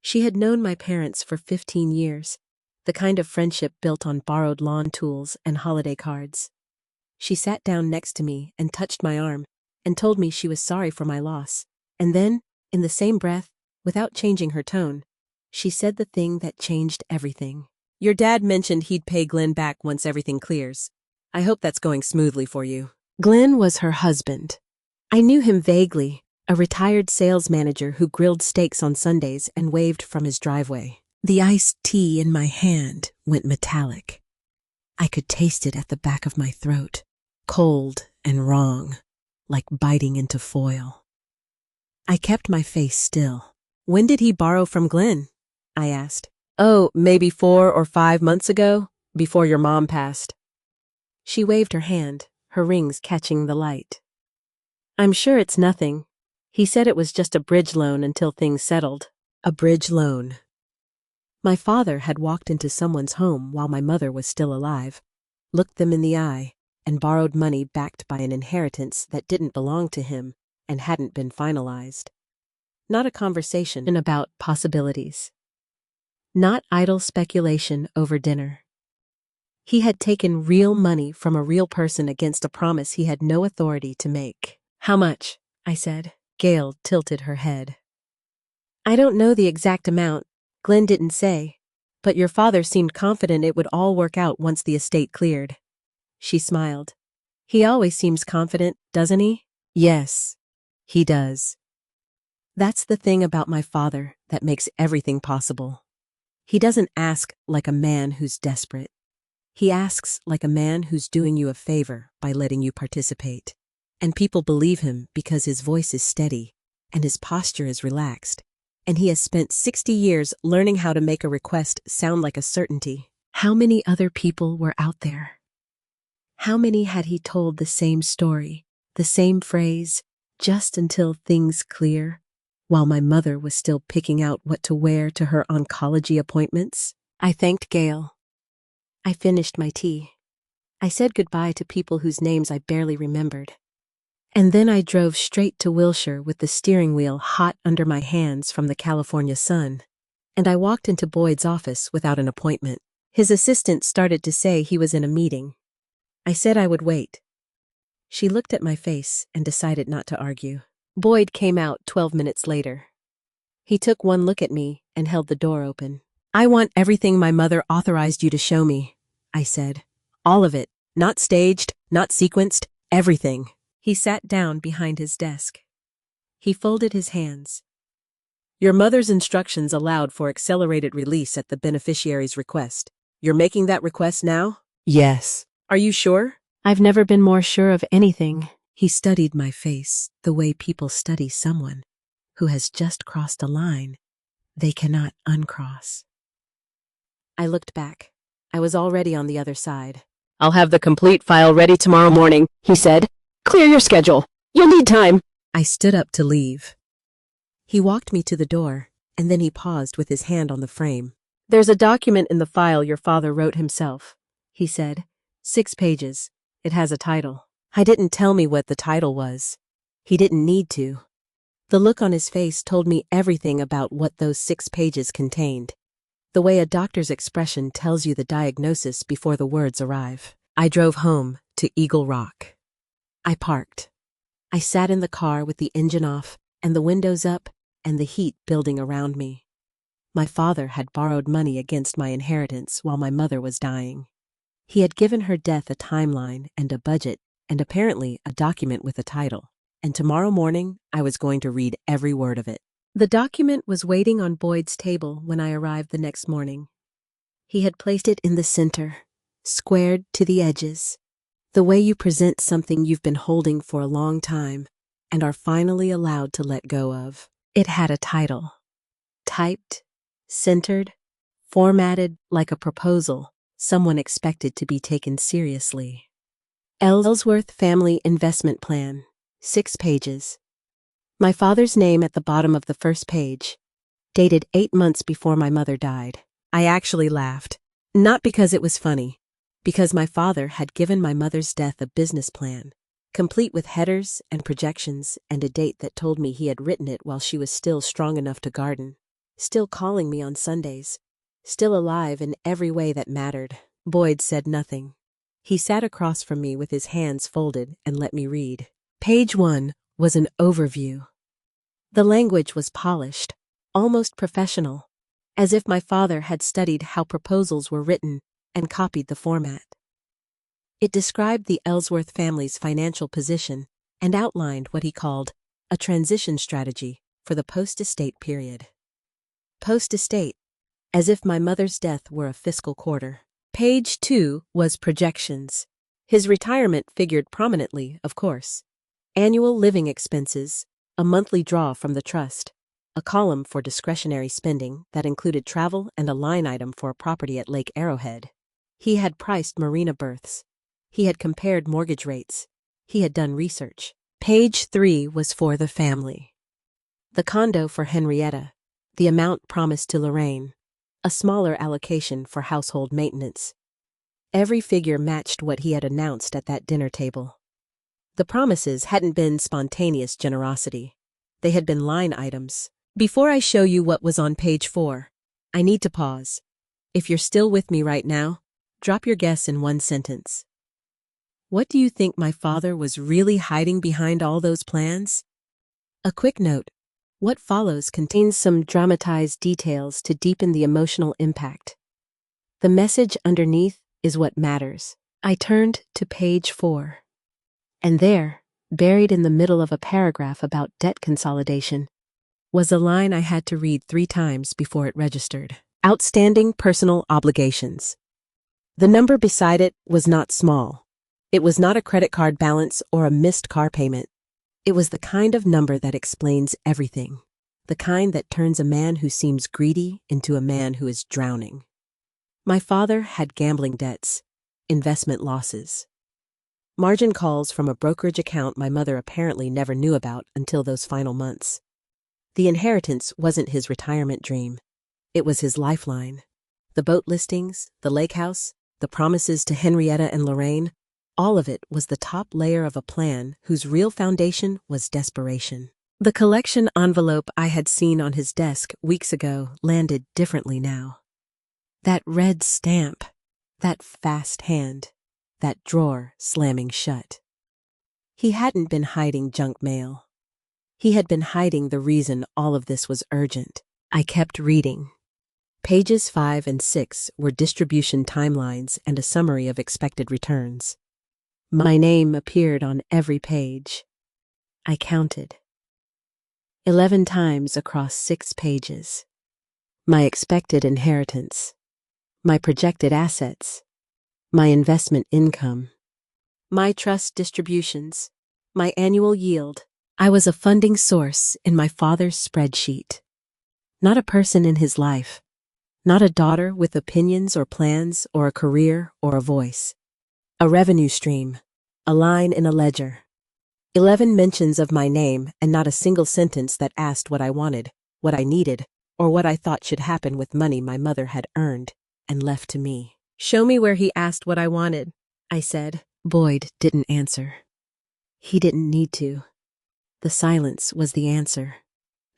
She had known my parents for 15 years, the kind of friendship built on borrowed lawn tools and holiday cards. She sat down next to me and touched my arm and told me she was sorry for my loss. And then, in the same breath, without changing her tone, she said the thing that changed everything. Your dad mentioned he'd pay Glenn back once everything clears. I hope that's going smoothly for you. Glenn was her husband. I knew him vaguely, a retired sales manager who grilled steaks on Sundays and waved from his driveway. The iced tea in my hand went metallic. I could taste it at the back of my throat, cold and wrong, like biting into foil. I kept my face still. When did he borrow from Glenn? I asked. Oh, maybe 4 or 5 months ago, before your mom passed. She waved her hand, her rings catching the light. I'm sure it's nothing. He said it was just a bridge loan until things settled. A bridge loan. My father had walked into someone's home while my mother was still alive, looked them in the eye, and borrowed money backed by an inheritance that didn't belong to him and hadn't been finalized. Not a conversation about possibilities. Not idle speculation over dinner. He had taken real money from a real person against a promise he had no authority to make. How much? I said. Gail tilted her head. I don't know the exact amount. Glenn didn't say, but your father seemed confident it would all work out once the estate cleared. She smiled. He always seems confident, doesn't he? Yes, he does. That's the thing about my father that makes everything possible. He doesn't ask like a man who's desperate. He asks like a man who's doing you a favor by letting you participate. And people believe him because his voice is steady and his posture is relaxed. And he has spent 60 years learning how to make a request sound like a certainty. How many other people were out there? How many had he told the same story, the same phrase, just until things clear, while my mother was still picking out what to wear to her oncology appointments? I thanked Gail. I finished my tea. I said goodbye to people whose names I barely remembered. And then I drove straight to Wilshire with the steering wheel hot under my hands from the California sun. And I walked into Boyd's office without an appointment. His assistant started to say he was in a meeting. I said I would wait. She looked at my face and decided not to argue. Boyd came out 12 minutes later. He took one look at me and held the door open. I want everything my mother authorized you to show me, I said. All of it. Not staged, not sequenced, everything. He sat down behind his desk. He folded his hands. Your mother's instructions allowed for accelerated release at the beneficiary's request. You're making that request now? Yes. Are you sure? I've never been more sure of anything. He studied my face the way people study someone who has just crossed a line they cannot uncross. I looked back. I was already on the other side. "I'll have the complete file ready tomorrow morning," he said. "Clear your schedule. You'll need time." I stood up to leave. He walked me to the door, and then he paused with his hand on the frame. "There's a document in the file your father wrote himself," he said. 6 pages. It has a title. I didn't tell me what the title was. He didn't need to. The look on his face told me everything about what those 6 pages contained. The way a doctor's expression tells you the diagnosis before the words arrive. I drove home to Eagle Rock. I parked. I sat in the car with the engine off and the windows up and the heat building around me. My father had borrowed money against my inheritance while my mother was dying. He had given her death a timeline and a budget and apparently a document with a title. And tomorrow morning, I was going to read every word of it. The document was waiting on Boyd's table when I arrived the next morning. He had placed it in the center, squared to the edges, the way you present something you've been holding for a long time and are finally allowed to let go of. It had a title. Typed, centered, formatted like a proposal someone expected to be taken seriously. Ellsworth Family Investment Plan. 6 pages. My father's name at the bottom of the first page, dated 8 months before my mother died. I actually laughed, not because it was funny, because my father had given my mother's death a business plan, complete with headers and projections and a date that told me he had written it while she was still strong enough to garden, still calling me on Sundays, still alive in every way that mattered. Boyd said nothing. He sat across from me with his hands folded and let me read. Page 1 was an overview. The language was polished, almost professional, as if my father had studied how proposals were written and copied the format. It described the Ellsworth family's financial position and outlined what he called a transition strategy for the post-estate period. Post-estate, as if my mother's death were a fiscal quarter. Page 2 was projections. His retirement figured prominently, of course. Annual living expenses, a monthly draw from the trust, a column for discretionary spending that included travel and a line item for a property at Lake Arrowhead. He had priced marina berths. He had compared mortgage rates. He had done research. Page 3 was for the family. The condo for Henrietta, the amount promised to Lorraine, a smaller allocation for household maintenance. Every figure matched what he had announced at that dinner table. The promises hadn't been spontaneous generosity. They had been line items. Before I show you what was on page 4, I need to pause. If you're still with me right now, drop your guess in 1 sentence. What do you think my father was really hiding behind all those plans? A quick note. What follows contains some dramatized details to deepen the emotional impact. The message underneath is what matters. I turned to page 4. And there, buried in the middle of a paragraph about debt consolidation, was a line I had to read 3 times before it registered. Outstanding personal obligations. The number beside it was not small. It was not a credit card balance or a missed car payment. It was the kind of number that explains everything. The kind that turns a man who seems greedy into a man who is drowning. My father had gambling debts, investment losses. Margin calls from a brokerage account my mother apparently never knew about until those final months. The inheritance wasn't his retirement dream. It was his lifeline. The boat listings, the lake house, the promises to Henrietta and Lorraine, all of it was the top layer of a plan whose real foundation was desperation. The collection envelope I had seen on his desk weeks ago landed differently now. That red stamp, that fast hand, that drawer slamming shut. He hadn't been hiding junk mail. He had been hiding the reason all of this was urgent. I kept reading. Pages 5 and 6 were distribution timelines and a summary of expected returns. My name appeared on every page. I counted. 11 times across 6 pages. My expected inheritance. My projected assets. My investment income, my trust distributions, my annual yield. I was a funding source in my father's spreadsheet. Not a person in his life, Not a daughter with opinions or plans or a career or a voice. A revenue stream. A line in a ledger. 11 mentions of my name and not a single sentence that asked what I wanted, what I needed, or what I thought should happen with money my mother had earned and left to me. Show me where he asked what I wanted, I said. Boyd didn't answer. He didn't need to. The silence was the answer.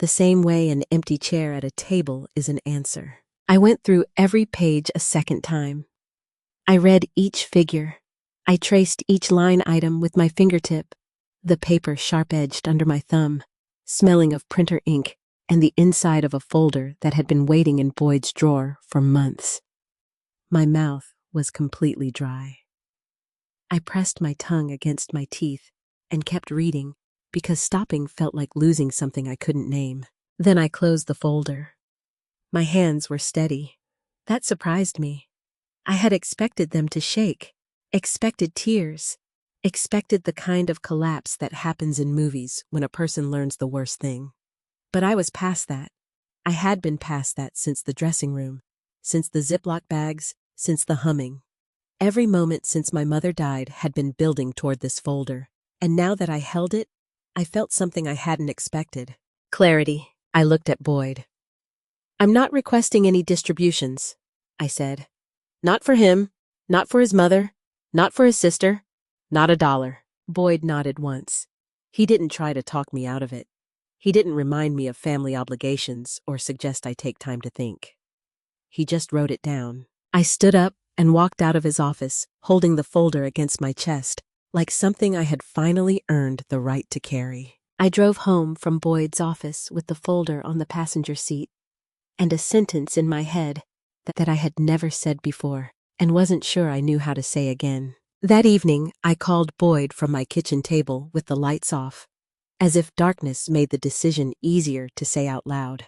The same way an empty chair at a table is an answer. I went through every page a second time. I read each figure. I traced each line item with my fingertip, the paper sharp-edged under my thumb, smelling of printer ink and the inside of a folder that had been waiting in Boyd's drawer for months. My mouth was completely dry. I pressed my tongue against my teeth and kept reading because stopping felt like losing something I couldn't name. Then I closed the folder. My hands were steady. That surprised me. I had expected them to shake, expected tears, expected the kind of collapse that happens in movies when a person learns the worst thing. But I was past that. I had been past that since the dressing room, since the Ziploc bags, since the humming. Every moment since my mother died had been building toward this folder, and now that I held it, I felt something I hadn't expected. Clarity. I looked at Boyd. I'm not requesting any distributions, I said. Not for him, not for his mother, not for his sister, not $1. Boyd nodded once. He didn't try to talk me out of it. He didn't remind me of family obligations or suggest I take time to think. He just wrote it down. I stood up and walked out of his office, holding the folder against my chest, like something I had finally earned the right to carry. I drove home from Boyd's office with the folder on the passenger seat and a sentence in my head that I had never said before and wasn't sure I knew how to say again. That evening, I called Boyd from my kitchen table with the lights off, as if darkness made the decision easier to say out loud.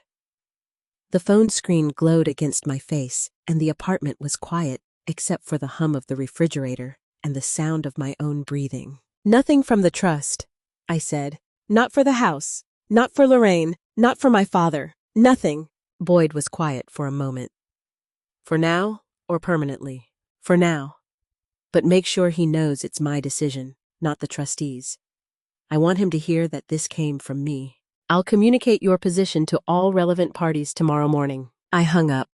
The phone screen glowed against my face, and the apartment was quiet except for the hum of the refrigerator and the sound of my own breathing. Nothing from the trust, I said. Not for the house, not for Lorraine, not for my father, nothing. Boyd was quiet for a moment. For now or permanently? For now. But make sure he knows it's my decision, not the trustees. I want him to hear that this came from me. I'll communicate your position to all relevant parties tomorrow morning. I hung up.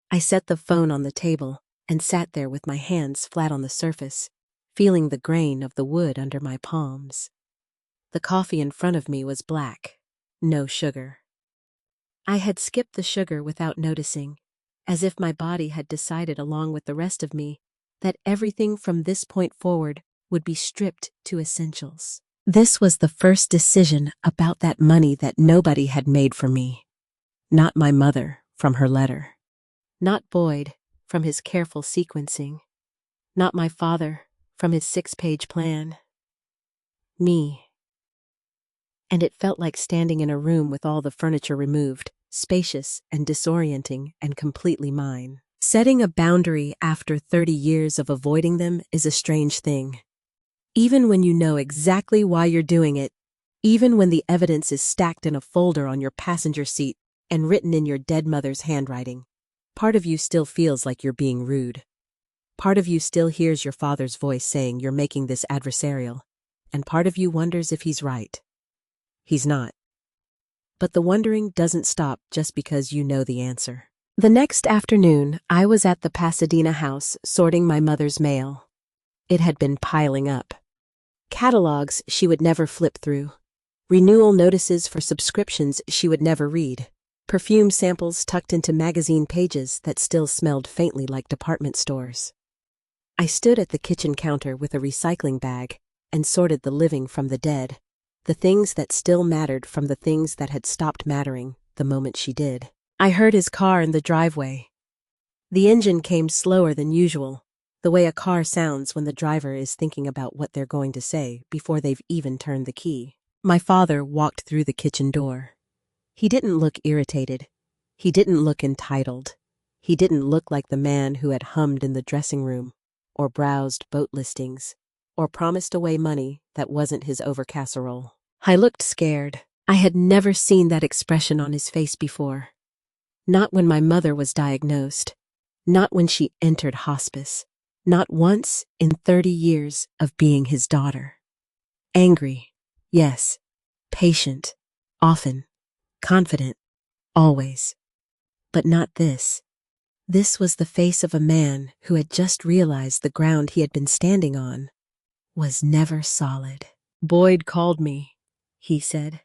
I set the phone on the table and sat there with my hands flat on the surface, feeling the grain of the wood under my palms. The coffee in front of me was black, no sugar. I had skipped the sugar without noticing, as if my body had decided along with the rest of me that everything from this point forward would be stripped to essentials. This was the first decision about that money that nobody had made for me. Not my mother, from her letter. Not Boyd, from his careful sequencing. Not my father, from his 6-page plan. Me. And it felt like standing in a room with all the furniture removed, spacious and disorienting and completely mine. Setting a boundary after 30 years of avoiding them is a strange thing. Even when you know exactly why you're doing it, even when the evidence is stacked in a folder on your passenger seat and written in your dead mother's handwriting, part of you still feels like you're being rude. Part of you still hears your father's voice saying you're making this adversarial, and part of you wonders if he's right. He's not. But the wondering doesn't stop just because you know the answer. The next afternoon, I was at the Pasadena house sorting my mother's mail. It had been piling up. Catalogs she would never flip through. Renewal notices for subscriptions she would never read. Perfume samples tucked into magazine pages that still smelled faintly like department stores. I stood at the kitchen counter with a recycling bag and sorted the living from the dead, the things that still mattered from the things that had stopped mattering the moment she did. I heard his car in the driveway. The engine came slower than usual, the way a car sounds when the driver is thinking about what they're going to say before they've even turned the key. My father walked through the kitchen door. He didn't look irritated. He didn't look entitled. He didn't look like the man who had hummed in the dressing room, or browsed boat listings, or promised away money that wasn't his over casserole. I looked scared. I had never seen that expression on his face before. Not when my mother was diagnosed. Not when she entered hospice. Not once in 30 years of being his daughter. Angry, yes. Patient, often. Confident, always. But not this. This was the face of a man who had just realized the ground he had been standing on was never solid. "Boyd called me," he said.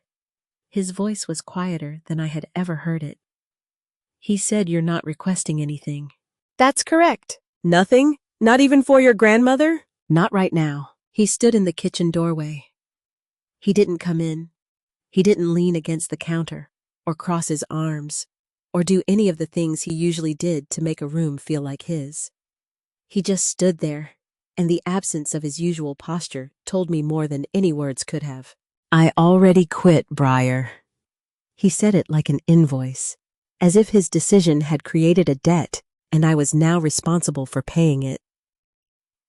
His voice was quieter than I had ever heard it. "He said you're not requesting anything." "That's correct. Nothing? Not even for your grandmother?" "Not right now." He stood in the kitchen doorway. He didn't come in. He didn't lean against the counter, or cross his arms, or do any of the things he usually did to make a room feel like his. He just stood there, and the absence of his usual posture told me more than any words could have. "I already quit, Briar." He said it like an invoice, as if his decision had created a debt and I was now responsible for paying it.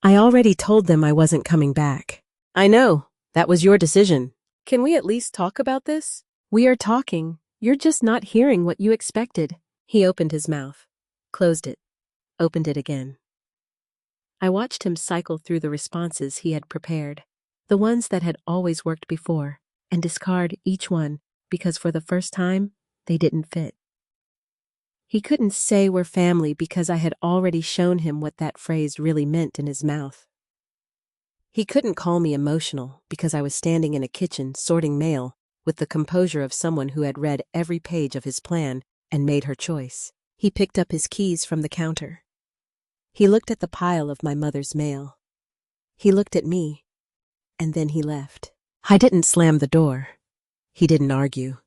"I already told them I wasn't coming back." "I know. That was your decision. Can we at least talk about this?" "We are talking. You're just not hearing what you expected." He opened his mouth, closed it, opened it again. I watched him cycle through the responses he had prepared, the ones that had always worked before, and discard each one because for the first time, they didn't fit. He couldn't say we're family because I had already shown him what that phrase really meant in his mouth. He couldn't call me emotional because I was standing in a kitchen sorting mail with the composure of someone who had read every page of his plan and made her choice. He picked up his keys from the counter. He looked at the pile of my mother's mail. He looked at me, and then he left. I didn't slam the door. He didn't argue.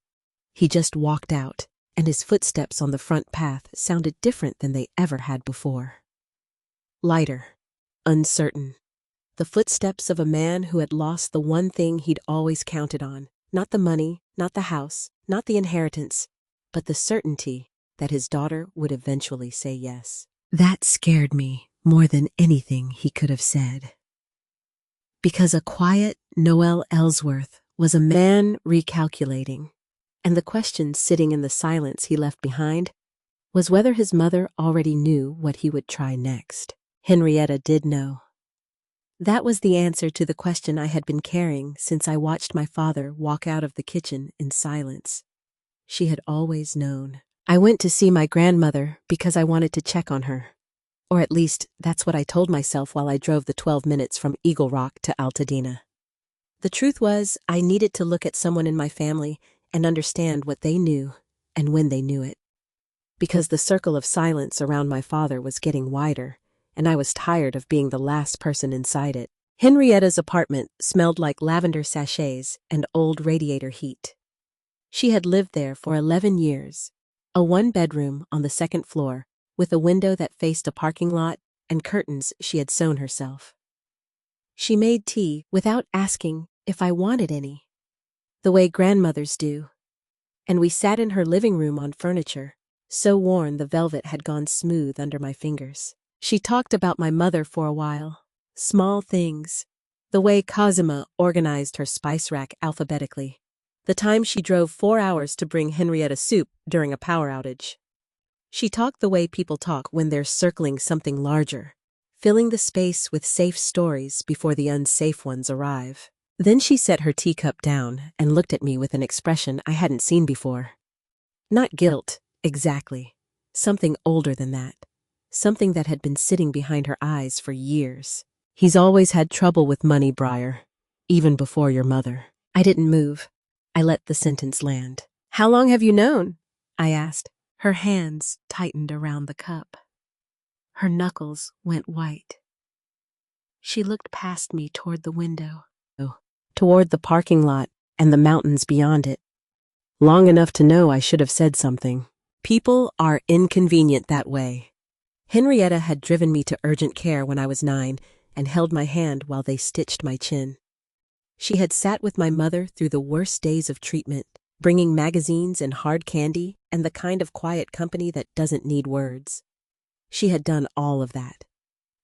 He just walked out, and his footsteps on the front path sounded different than they ever had before. Lighter, uncertain. The footsteps of a man who had lost the one thing he'd always counted on. Not the money, not the house, not the inheritance, but the certainty that his daughter would eventually say yes. That scared me more than anything he could have said. Because a quiet Noel Ellsworth was a man recalculating, and the question sitting in the silence he left behind was whether his mother already knew what he would try next. Henrietta did know. That was the answer to the question I had been carrying since I watched my father walk out of the kitchen in silence. She had always known. I went to see my grandmother because I wanted to check on her. Or at least, that's what I told myself while I drove the 12 minutes from Eagle Rock to Altadena. The truth was, I needed to look at someone in my family and understand what they knew and when they knew it. Because the circle of silence around my father was getting wider, and I was tired of being the last person inside it. Henrietta's apartment smelled like lavender sachets and old radiator heat. She had lived there for 11 years, a one-bedroom on the second floor with a window that faced a parking lot and curtains she had sewn herself. She made tea without asking if I wanted any, the way grandmothers do, and we sat in her living room on furniture, so worn the velvet had gone smooth under my fingers. She talked about my mother for a while, small things, the way Cosima organized her spice rack alphabetically, the time she drove 4 hours to bring Henrietta soup during a power outage. She talked the way people talk when they're circling something larger, filling the space with safe stories before the unsafe ones arrive. Then she set her teacup down and looked at me with an expression I hadn't seen before. Not guilt, exactly. Something older than that. Something that had been sitting behind her eyes for years. "He's always had trouble with money, Briar. Even before your mother." I didn't move. I let the sentence land. "How long have you known?" I asked. Her hands tightened around the cup. Her knuckles went white. She looked past me toward the window, toward the parking lot and the mountains beyond it. "Long enough to know I should have said something. People are inconvenient that way." Henrietta had driven me to urgent care when I was 9 and held my hand while they stitched my chin. She had sat with my mother through the worst days of treatment, bringing magazines and hard candy and the kind of quiet company that doesn't need words. She had done all of that.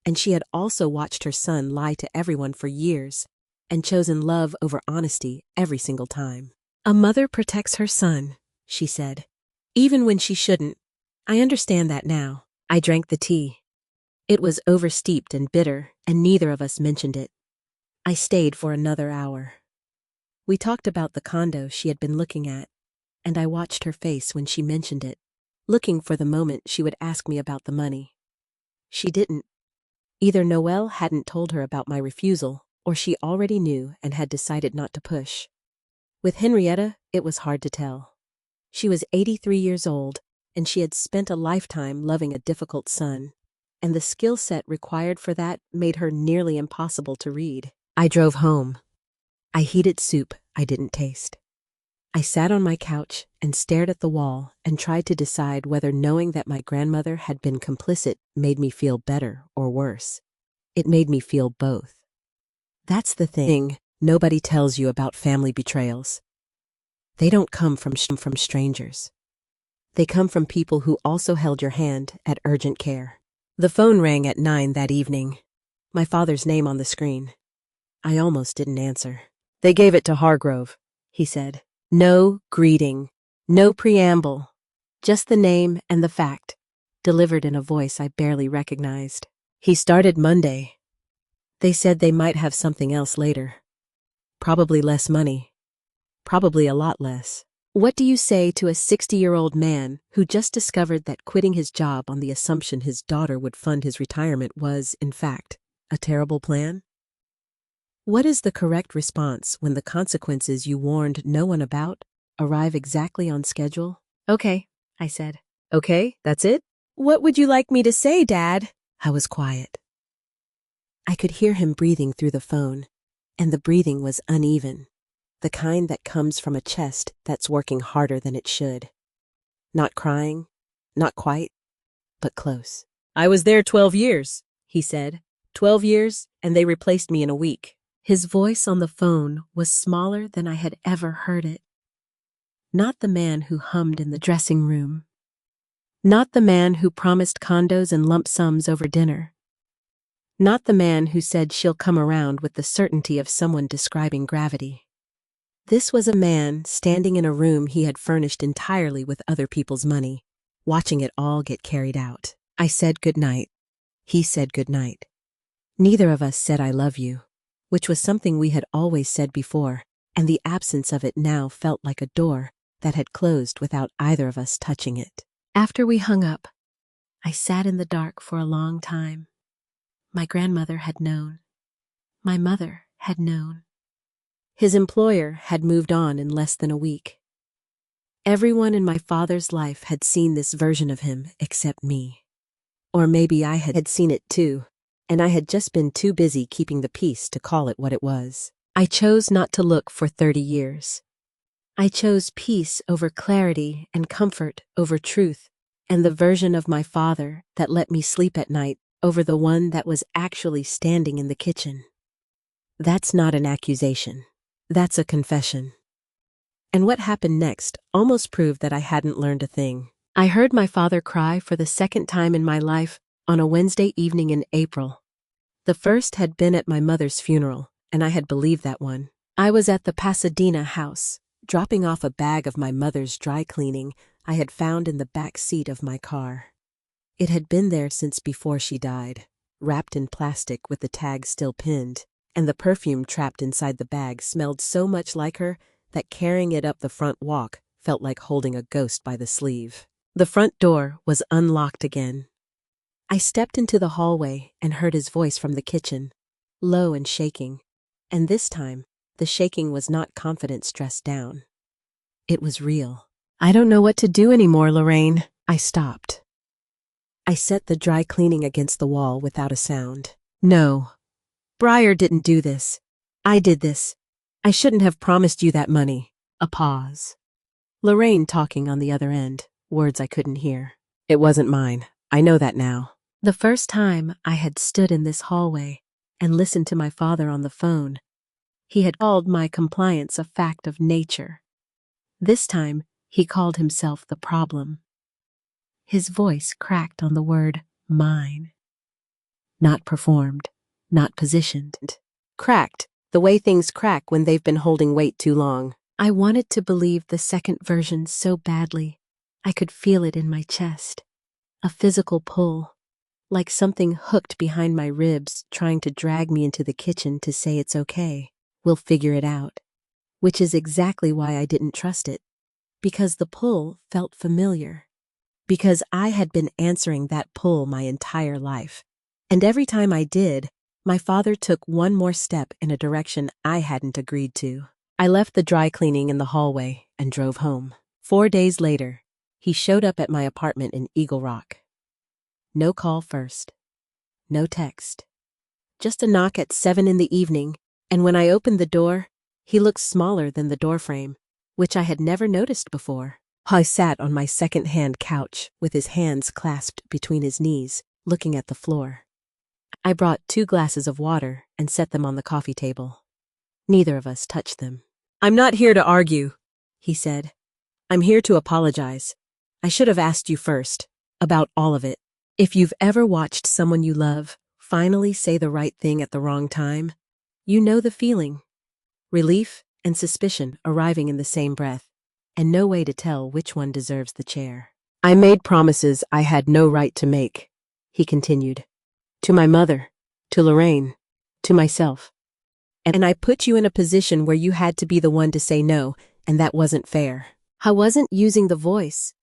And she had also watched her son lie to everyone for years and chosen love over honesty every single time. "A mother protects her son," she said, "even when she shouldn't, I understand that now. I drank the tea. It was oversteeped and bitter, and neither of us mentioned it. I stayed for another hour. We talked about the condo she had been looking at, and I watched her face when she mentioned it, looking for the moment she would ask me about the money. She didn't. Either Noelle hadn't told her about my refusal, or she already knew and had decided not to push. With Henrietta, it was hard to tell. She was 83 years old, and she had spent a lifetime loving a difficult son, and the skill set required for that made her nearly impossible to read. I drove home. I heated soup I didn't taste. I sat on my couch and stared at the wall and tried to decide whether knowing that my grandmother had been complicit made me feel better or worse. It made me feel both. That's the thing nobody tells you about family betrayals. They don't come from strangers. They come from people who also held your hand at urgent care. The phone rang at 9 that evening. My father's name on the screen. I almost didn't answer. They gave it to Hargrove, he said. No greeting, no preamble, just the name and the fact, delivered in a voice I barely recognized. He started Monday. They said they might have something else later. Probably less money. Probably a lot less. What do you say to a 60-year-old man who just discovered that quitting his job on the assumption his daughter would fund his retirement was, in fact, a terrible plan? What is the correct response when the consequences you warned no one about arrive exactly on schedule? Okay, I said. Okay, that's it? What would you like me to say, Dad? I was quiet. I could hear him breathing through the phone, and the breathing was uneven, the kind that comes from a chest that's working harder than it should. Not crying, not quite, but close. I was there 12 years, he said. 12 years, and they replaced me in a week. His voice on the phone was smaller than I had ever heard it. Not the man who hummed in the dressing room. Not the man who promised condos and lump sums over dinner. Not the man who said she'll come around with the certainty of someone describing gravity. This was a man standing in a room he had furnished entirely with other people's money, watching it all get carried out. I said goodnight. He said goodnight. Neither of us said I love you, which was something we had always said before, and the absence of it now felt like a door that had closed without either of us touching it. After we hung up, I sat in the dark for a long time. My grandmother had known. My mother had known. His employer had moved on in less than a week. Everyone in my father's life had seen this version of him except me. Or maybe I had seen it too, and I had just been too busy keeping the peace to call it what it was. I chose not to look for 30 years. I chose peace over clarity and comfort over truth, and the version of my father that let me sleep at night over the one that was actually standing in the kitchen. That's not an accusation. That's a confession. And what happened next almost proved that I hadn't learned a thing. I heard my father cry for the second time in my life on a Wednesday evening in April. The first had been at my mother's funeral, and I had believed that one. I was at the Pasadena house, dropping off a bag of my mother's dry cleaning I had found in the back seat of my car. It had been there since before she died, wrapped in plastic with the tag still pinned, and the perfume trapped inside the bag smelled so much like her that carrying it up the front walk felt like holding a ghost by the sleeve. The front door was unlocked again. I stepped into the hallway and heard his voice from the kitchen, low and shaking, and this time, the shaking was not confident stressed down. It was real. I don't know what to do anymore, Lorraine. I stopped. I set the dry cleaning against the wall without a sound. No, Briar didn't do this. I did this. I shouldn't have promised you that money. A pause. Lorraine talking on the other end, words I couldn't hear. It wasn't mine. I know that now. The first time I had stood in this hallway and listened to my father on the phone, he had called my compliance a fact of nature. This time, he called himself the problem. His voice cracked on the word mine. Not performed, not positioned. Cracked, the way things crack when they've been holding weight too long. I wanted to believe the second version so badly. I could feel it in my chest. A physical pull, like something hooked behind my ribs trying to drag me into the kitchen to say it's okay. We'll figure it out. Which is exactly why I didn't trust it. Because the pull felt familiar. Because I had been answering that pull my entire life. And every time I did, my father took one more step in a direction I hadn't agreed to. I left the dry cleaning in the hallway and drove home. 4 days later, he showed up at my apartment in Eagle Rock. No call first. No text. Just a knock at 7 in the evening, and when I opened the door, he looked smaller than the doorframe, which I had never noticed before. I sat on my second-hand couch with his hands clasped between his knees, looking at the floor. I brought 2 glasses of water and set them on the coffee table. Neither of us touched them. "I'm not here to argue," he said. "I'm here to apologize. I should have asked you first, about all of it. If you've ever watched someone you love finally say the right thing at the wrong time, you know the feeling. Relief and suspicion arriving in the same breath, and no way to tell which one deserves the chair. I made promises I had no right to make," he continued. "To my mother, to Lorraine, to myself. And I put you in a position where you had to be the one to say no, and that wasn't fair. I wasn't using the voice.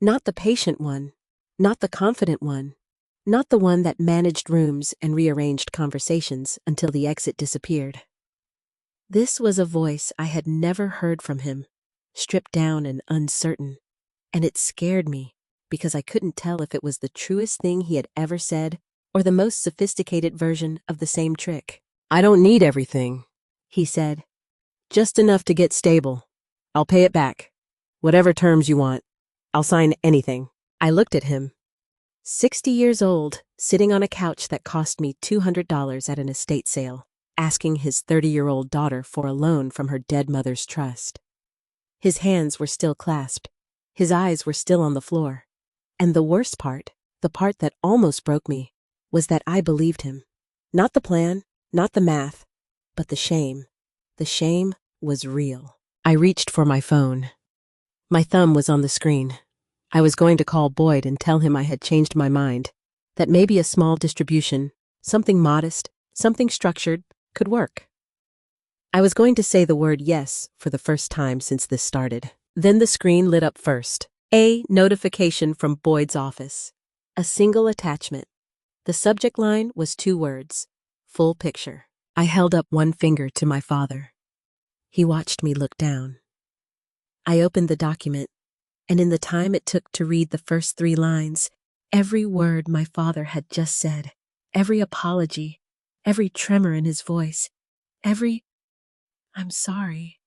Not the patient one, not the confident one, not the one that managed rooms and rearranged conversations until the exit disappeared. This was a voice I had never heard from him, stripped down and uncertain, and it scared me because I couldn't tell if it was the truest thing he had ever said or the most sophisticated version of the same trick. "I don't need everything," he said. "Just enough to get stable. I'll pay it back. Whatever terms you want. I'll sign anything." I looked at him. 60 years old, sitting on a couch that cost me $200 at an estate sale, asking his 30-year-old daughter for a loan from her dead mother's trust. His hands were still clasped. His eyes were still on the floor. And the worst part, the part that almost broke me, was that I believed him. Not the plan, not the math, but the shame. The shame was real. I reached for my phone. My thumb was on the screen. I was going to call Boyd and tell him I had changed my mind, that maybe a small distribution, something modest, something structured, could work. I was going to say the word yes for the first time since this started. Then the screen lit up first. A notification from Boyd's office. A single attachment. The subject line was 2 words. Full picture. I held up one finger to my father. He watched me look down. I opened the document, and in the time it took to read the first 3 lines, every word my father had just said, every apology, every tremor in his voice, every "I'm sorry,"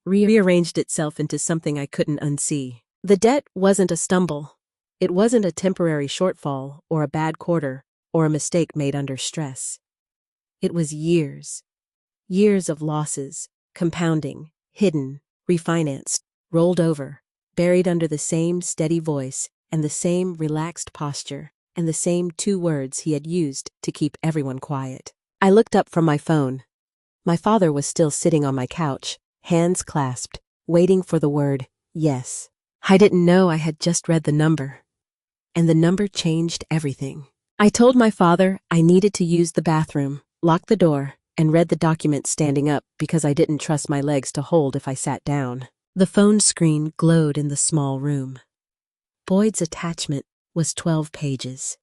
rearranged itself into something I couldn't unsee. The debt wasn't a stumble. It wasn't a temporary shortfall or a bad quarter or a mistake made under stress. It was years. Years of losses, compounding, hidden, refinanced, rolled over, buried under the same steady voice and the same relaxed posture and the same 2 words he had used to keep everyone quiet. I looked up from my phone. My father was still sitting on my couch, hands clasped, waiting for the word yes. I didn't know I had just read the number. And the number changed everything. I told my father I needed to use the bathroom, locked the door, and read the document standing up because I didn't trust my legs to hold if I sat down. The phone screen glowed in the small room. Boyd's attachment was 12 pages.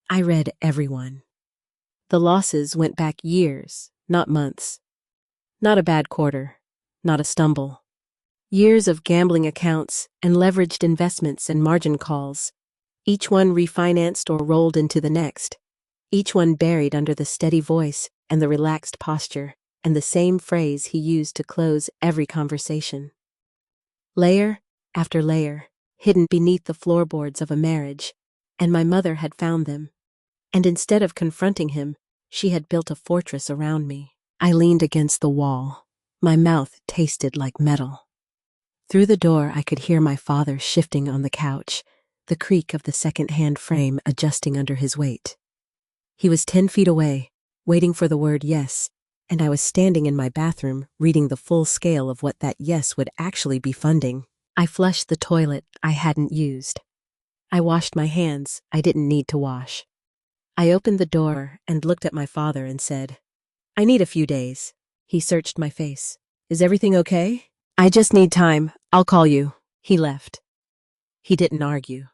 I read every one. The losses went back years, not months. Not a bad quarter, not a stumble. Years of gambling accounts and leveraged investments and margin calls, each one refinanced or rolled into the next, each one buried under the steady voice and the relaxed posture and the same phrase he used to close every conversation. Layer after layer, hidden beneath the floorboards of a marriage, and my mother had found them. And instead of confronting him, she had built a fortress around me. I leaned against the wall. My mouth tasted like metal. Through the door, I could hear my father shifting on the couch, the creak of the second-hand frame adjusting under his weight. He was 10 feet away, waiting for the word yes, and I was standing in my bathroom reading the full scale of what that yes would actually be funding. I flushed the toilet I hadn't used. I washed my hands. I didn't need to wash. I opened the door and looked at my father and said, I need a few days. He searched my face. Is everything okay? I just need time. I'll call you. He left. He didn't argue.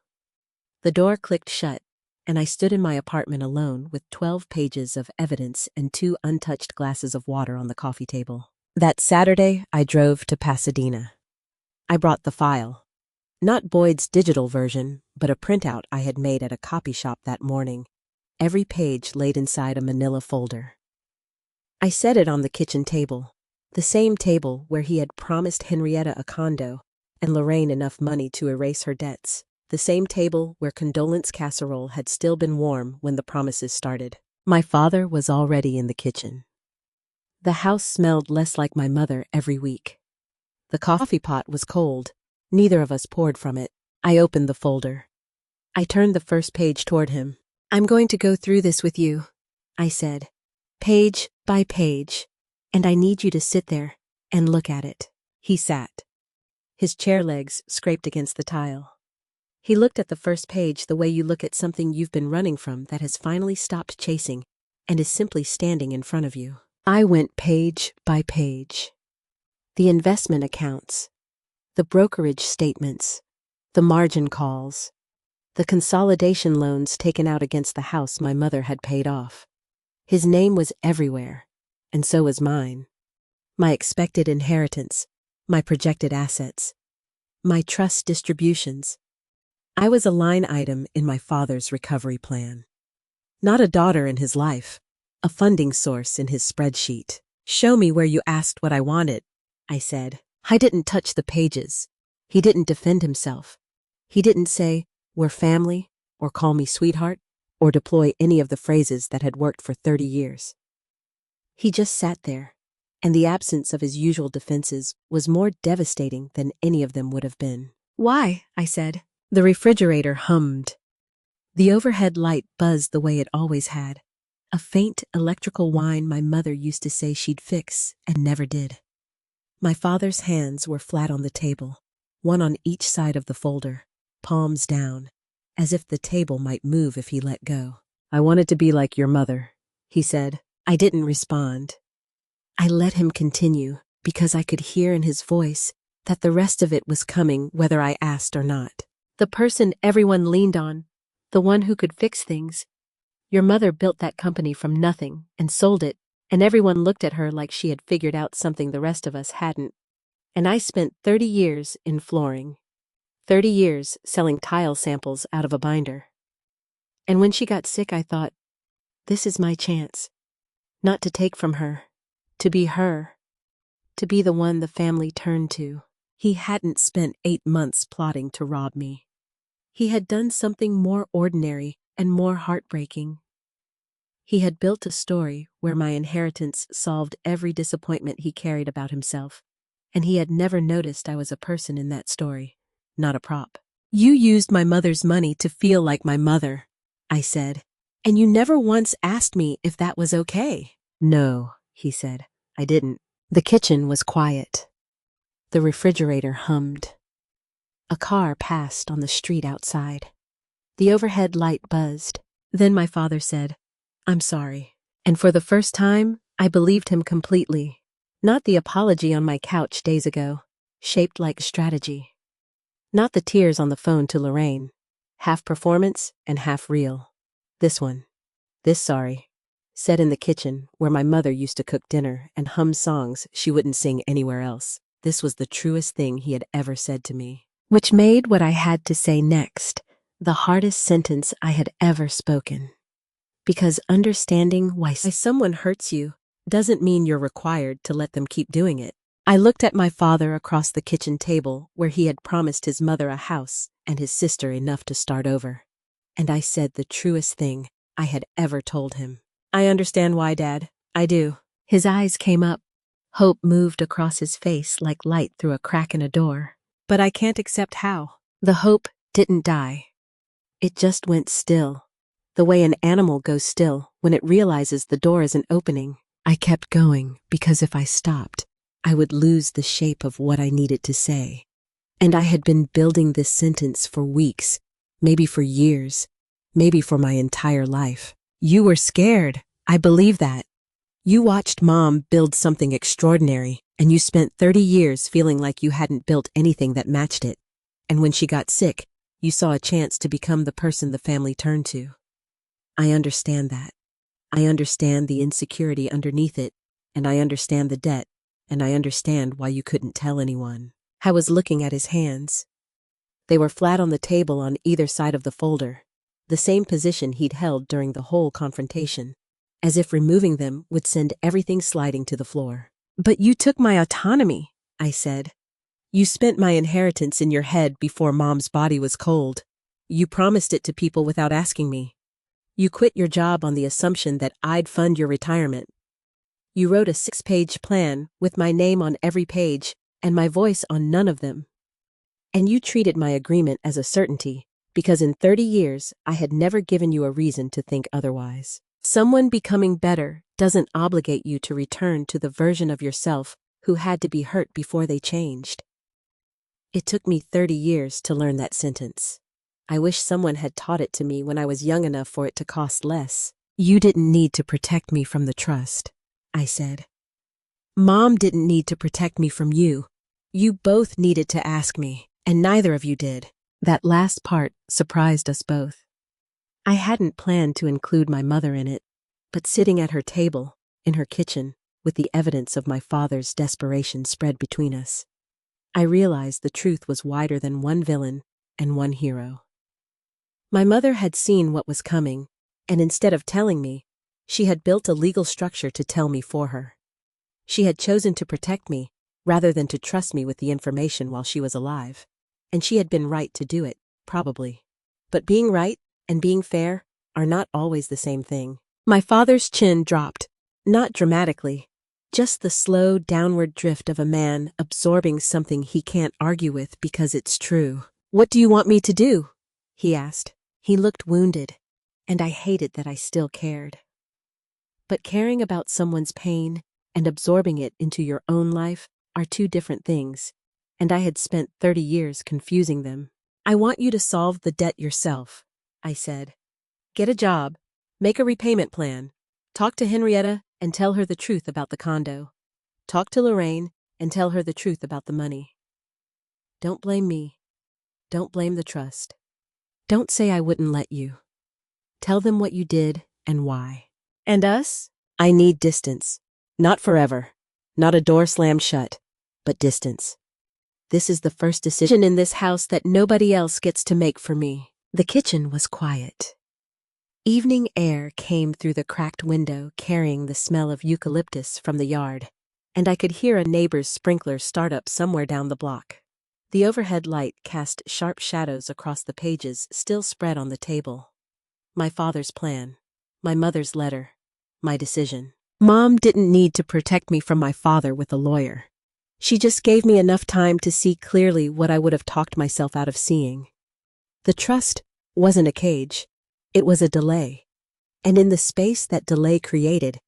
The door clicked shut, and I stood in my apartment alone with 12 pages of evidence and 2 untouched glasses of water on the coffee table. That Saturday, I drove to Pasadena. I brought the file. Not Boyd's digital version, but a printout I had made at a copy shop that morning, every page laid inside a manila folder. I set it on the kitchen table, the same table where he had promised Henrietta a condo and Lorraine enough money to erase her debts, the same table where condolence casserole had still been warm when the promises started. My father was already in the kitchen. The house smelled less like my mother every week. The coffee pot was cold. Neither of us poured from it. I opened the folder. I turned the first page toward him. I'm going to go through this with you, I said, page by page, and I need you to sit there and look at it. He sat. His chair legs scraped against the tile. He looked at the first page the way you look at something you've been running from that has finally stopped chasing and is simply standing in front of you. I went page by page. The investment accounts, the brokerage statements, the margin calls, the consolidation loans taken out against the house my mother had paid off. His name was everywhere, and so was mine. My expected inheritance, my projected assets, my trust distributions. I was a line item in my father's recovery plan. Not a daughter in his life, a funding source in his spreadsheet. Show me where you asked what I wanted, I said. I didn't touch the pages. He didn't defend himself. He didn't say, we're family, or call me sweetheart, or deploy any of the phrases that had worked for 30 years. He just sat there, and the absence of his usual defenses was more devastating than any of them would have been. Why? I said. The refrigerator hummed. The overhead light buzzed the way it always had, a faint electrical whine my mother used to say she'd fix and never did. My father's hands were flat on the table, one on each side of the folder, palms down, as if the table might move if he let go. I wanted to be like your mother, he said. I didn't respond. I let him continue because I could hear in his voice that the rest of it was coming whether I asked or not. The person everyone leaned on, the one who could fix things. Your mother built that company from nothing and sold it, and everyone looked at her like she had figured out something the rest of us hadn't. And I spent 30 years in flooring, 30 years selling tile samples out of a binder. And when she got sick, I thought, this is my chance. Not to take from her, to be her, to be the one the family turned to. He hadn't spent 8 months plotting to rob me. He had done something more ordinary and more heartbreaking. He had built a story where my inheritance solved every disappointment he carried about himself, and he had never noticed I was a person in that story, not a prop. You used my mother's money to feel like my mother, I said, and you never once asked me if that was okay. No, he said, I didn't. The kitchen was quiet. The refrigerator hummed. A car passed on the street outside. The overhead light buzzed. Then my father said, I'm sorry. And for the first time, I believed him completely. Not the apology on my couch days ago, shaped like strategy. Not the tears on the phone to Lorraine, half performance and half real. This one, this sorry, said in the kitchen where my mother used to cook dinner and hum songs she wouldn't sing anywhere else. This was the truest thing he had ever said to me, which made what I had to say next the hardest sentence I had ever spoken. Because understanding why someone hurts you doesn't mean you're required to let them keep doing it. I looked at my father across the kitchen table where he had promised his mother a house and his sister enough to start over. And I said the truest thing I had ever told him. I understand why, Dad. I do. His eyes came up. Hope moved across his face like light through a crack in a door. But I can't accept how. The hope didn't die. It just went still. The way an animal goes still when it realizes the door isn't opening. I kept going because if I stopped, I would lose the shape of what I needed to say. And I had been building this sentence for weeks, maybe for years, maybe for my entire life. You were scared. I believe that. You watched Mom build something extraordinary, and you spent 30 years feeling like you hadn't built anything that matched it. And when she got sick, you saw a chance to become the person the family turned to. I understand that. I understand the insecurity underneath it, and I understand the debt, and I understand why you couldn't tell anyone. I was looking at his hands. They were flat on the table on either side of the folder, the same position he'd held during the whole confrontation, as if removing them would send everything sliding to the floor. But you took my autonomy, I said. You spent my inheritance in your head before Mom's body was cold. You promised it to people without asking me. You quit your job on the assumption that I'd fund your retirement. You wrote a 6-page plan with my name on every page and my voice on none of them. And you treated my agreement as a certainty, because in 30 years I had never given you a reason to think otherwise. Someone becoming better doesn't obligate you to return to the version of yourself who had to be hurt before they changed. It took me 30 years to learn that sentence. I wish someone had taught it to me when I was young enough for it to cost less. You didn't need to protect me from the trust, I said. Mom didn't need to protect me from you. You both needed to ask me, and neither of you did. That last part surprised us both. I hadn't planned to include my mother in it, but sitting at her table, in her kitchen, with the evidence of my father's desperation spread between us, I realized the truth was wider than one villain and one hero. My mother had seen what was coming, and instead of telling me, she had built a legal structure to tell me for her. She had chosen to protect me, rather than to trust me with the information while she was alive. And she had been right to do it, probably. But being right and being fair are not always the same thing. My father's chin dropped, not dramatically, just the slow downward drift of a man absorbing something he can't argue with because it's true. What do you want me to do? He asked. He looked wounded, and I hated that I still cared. But caring about someone's pain and absorbing it into your own life are two different things, and I had spent 30 years confusing them. I want you to solve the debt yourself, I said. Get a job, make a repayment plan, talk to Henrietta and tell her the truth about the condo. Talk to Lorraine and tell her the truth about the money. Don't blame me. Don't blame the trust. Don't say I wouldn't let you. Tell them what you did and why. And us? I need distance. Not forever. Not a door slammed shut, but distance. This is the first decision in this house that nobody else gets to make for me. The kitchen was quiet. Evening air came through the cracked window carrying the smell of eucalyptus from the yard, and I could hear a neighbor's sprinkler start up somewhere down the block. The overhead light cast sharp shadows across the pages still spread on the table. My father's plan, my mother's letter, my decision. Mom didn't need to protect me from my father with a lawyer. She just gave me enough time to see clearly what I would have talked myself out of seeing. The trust wasn't a cage. It was a delay. And in the space that delay created,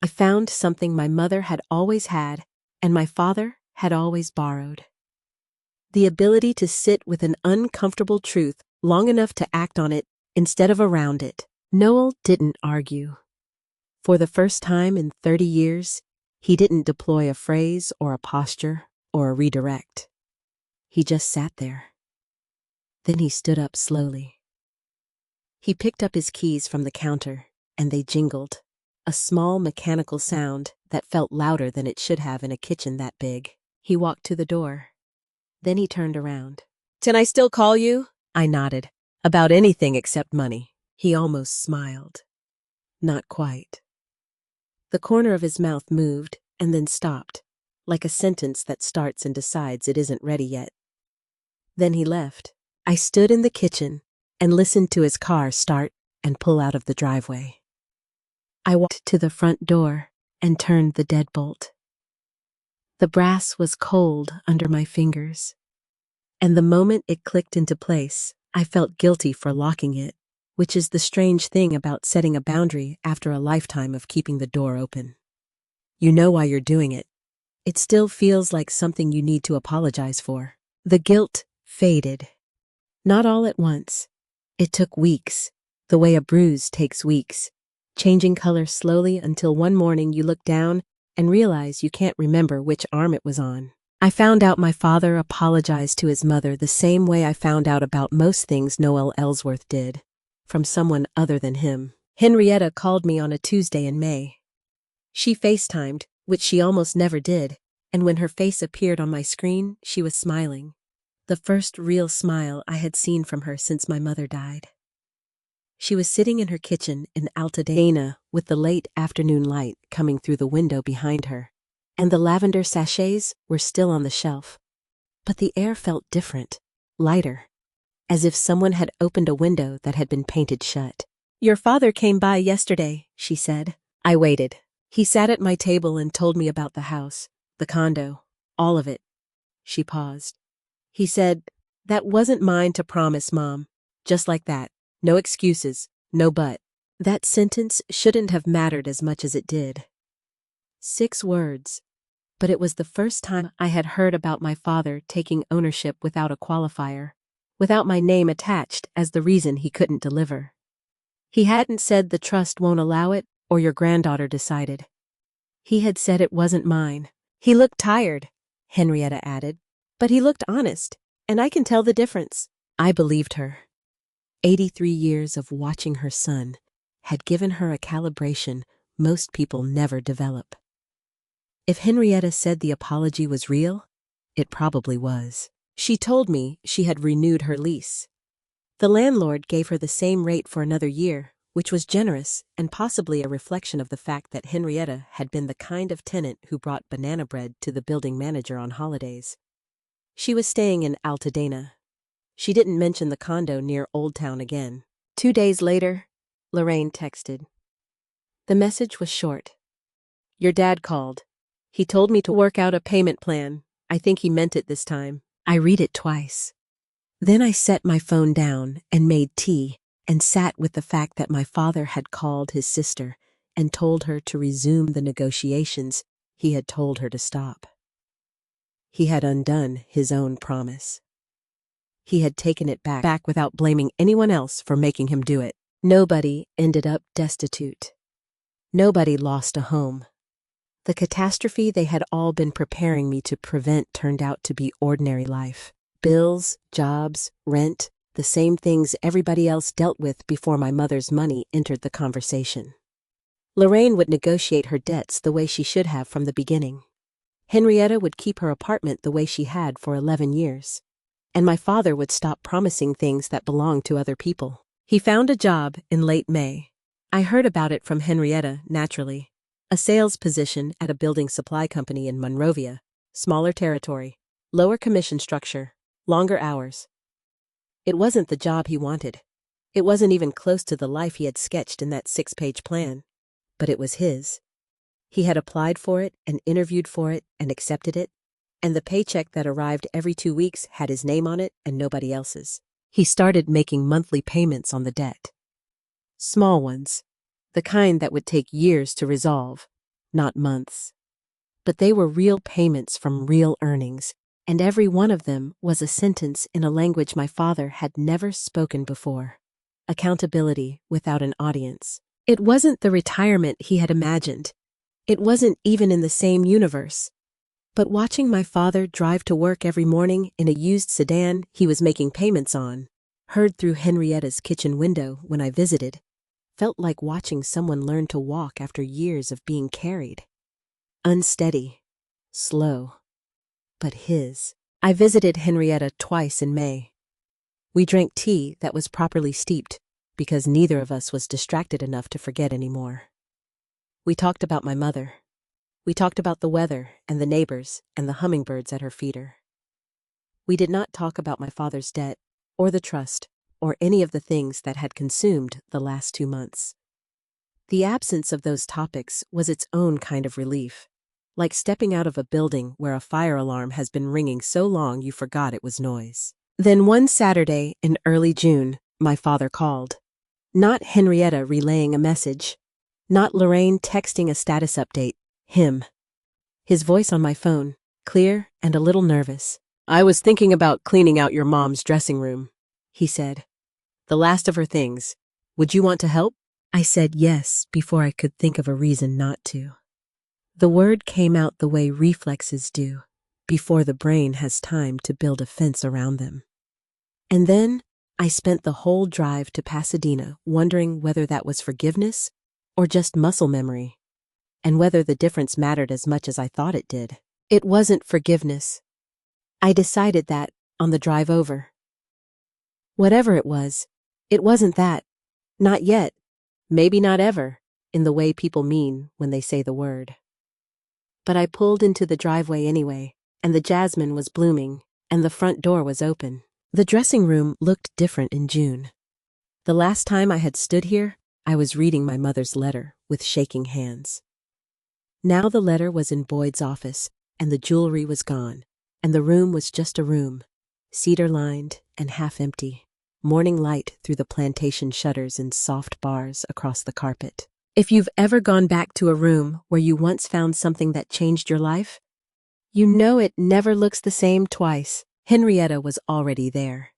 I found something my mother had always had and my father had always borrowed. The ability to sit with an uncomfortable truth long enough to act on it instead of around it. Noel didn't argue. For the first time in 30 years, he didn't deploy a phrase or a posture or a redirect. He just sat there. Then he stood up slowly. He picked up his keys from the counter, and they jingled, a small mechanical sound that felt louder than it should have in a kitchen that big. He walked to the door. Then he turned around. Can I still call you? I nodded. About anything except money. He almost smiled. Not quite. The corner of his mouth moved and then stopped, like a sentence that starts and decides it isn't ready yet. Then he left. I stood in the kitchen and listened to his car start and pull out of the driveway. I walked to the front door and turned the deadbolt. The brass was cold under my fingers, and the moment it clicked into place, I felt guilty for locking it, which is the strange thing about setting a boundary after a lifetime of keeping the door open. You know why you're doing it. It still feels like something you need to apologize for. The guilt faded. Not all at once. It took weeks, the way a bruise takes weeks, changing color slowly until one morning you look down and realize you can't remember which arm it was on. I found out my father apologized to his mother the same way I found out about most things Noel Ellsworth did, from someone other than him. Henrietta called me on a Tuesday in May. She FaceTimed, which she almost never did, and when her face appeared on my screen, she was smiling. The first real smile I had seen from her since my mother died. She was sitting in her kitchen in Altadena with the late afternoon light coming through the window behind her, and the lavender sachets were still on the shelf. But the air felt different, lighter, as if someone had opened a window that had been painted shut. "Your father came by yesterday," she said. I waited. He sat at my table and told me about the house, the condo, all of it. She paused. He said, "That wasn't mine to promise, Mom." Just like that. No excuses, no but. That sentence shouldn't have mattered as much as it did. 6 words. But it was the first time I had heard about my father taking ownership without a qualifier, without my name attached as the reason he couldn't deliver. He hadn't said the trust won't allow it or your granddaughter decided. He had said it wasn't mine. He looked tired, Henrietta added, but he looked honest, and I can tell the difference. I believed her. 83 years of watching her son had given her a calibration most people never develop. If Henrietta said the apology was real, it probably was. She told me she had renewed her lease. The landlord gave her the same rate for another year, which was generous and possibly a reflection of the fact that Henrietta had been the kind of tenant who brought banana bread to the building manager on holidays. She was staying in Altadena. She didn't mention the condo near Old Town again. 2 days later, Lorraine texted. The message was short. "Your dad called. He told me to work out a payment plan. I think he meant it this time." I read it twice. Then I set my phone down and made tea and sat with the fact that my father had called his sister and told her to resume the negotiations he had told her to stop. He had undone his own promise. He had taken it back without blaming anyone else for making him do it. Nobody ended up destitute. Nobody lost a home. The catastrophe they had all been preparing me to prevent turned out to be ordinary life. Bills, jobs, rent, the same things everybody else dealt with before my mother's money entered the conversation. Lorraine would negotiate her debts the way she should have from the beginning. Henrietta would keep her apartment the way she had for 11 years. And my father would stop promising things that belonged to other people. He found a job in late May. I heard about it from Henrietta, naturally. A sales position at a building supply company in Monrovia, smaller territory, lower commission structure, longer hours. It wasn't the job he wanted. It wasn't even close to the life he had sketched in that 6-page plan. But it was his. He had applied for it and interviewed for it and accepted it. And the paycheck that arrived every 2 weeks had his name on it and nobody else's. He started making monthly payments on the debt. Small ones, the kind that would take years to resolve, not months. But they were real payments from real earnings, and every one of them was a sentence in a language my father had never spoken before. Accountability without an audience. It wasn't the retirement he had imagined. It wasn't even in the same universe. But watching my father drive to work every morning in a used sedan he was making payments on, heard through Henrietta's kitchen window when I visited, felt like watching someone learn to walk after years of being carried. Unsteady, slow, but his. I visited Henrietta twice in May. We drank tea that was properly steeped because neither of us was distracted enough to forget anymore. We talked about my mother. We talked about the weather and the neighbors and the hummingbirds at her feeder. We did not talk about my father's debt or the trust or any of the things that had consumed the last 2 months. The absence of those topics was its own kind of relief, like stepping out of a building where a fire alarm has been ringing so long you forgot it was noise. Then one Saturday in early June, my father called. Not Henrietta relaying a message, not Lorraine texting a status update. Him. His voice on my phone, clear and a little nervous. "I was thinking about cleaning out your mom's dressing room." he said. The last of her things. Would you want to help? I said yes before I could think of a reason not to. The word came out the way reflexes do, before the brain has time to build a fence around them. And then I spent the whole drive to Pasadena wondering whether that was forgiveness or just muscle memory, and whether the difference mattered as much as I thought it did. It wasn't forgiveness. I decided that on the drive over. Whatever it wasn't that. Not yet. Maybe not ever, in the way people mean when they say the word. But I pulled into the driveway anyway, and the jasmine was blooming, and the front door was open. The dressing room looked different in June. The last time I had stood here, I was reading my mother's letter with shaking hands. Now the letter was in Boyd's office, and the jewelry was gone, and the room was just a room, cedar-lined and half-empty, morning light through the plantation shutters in soft bars across the carpet. If you've ever gone back to a room where you once found something that changed your life, you know it never looks the same twice. Henrietta was already there.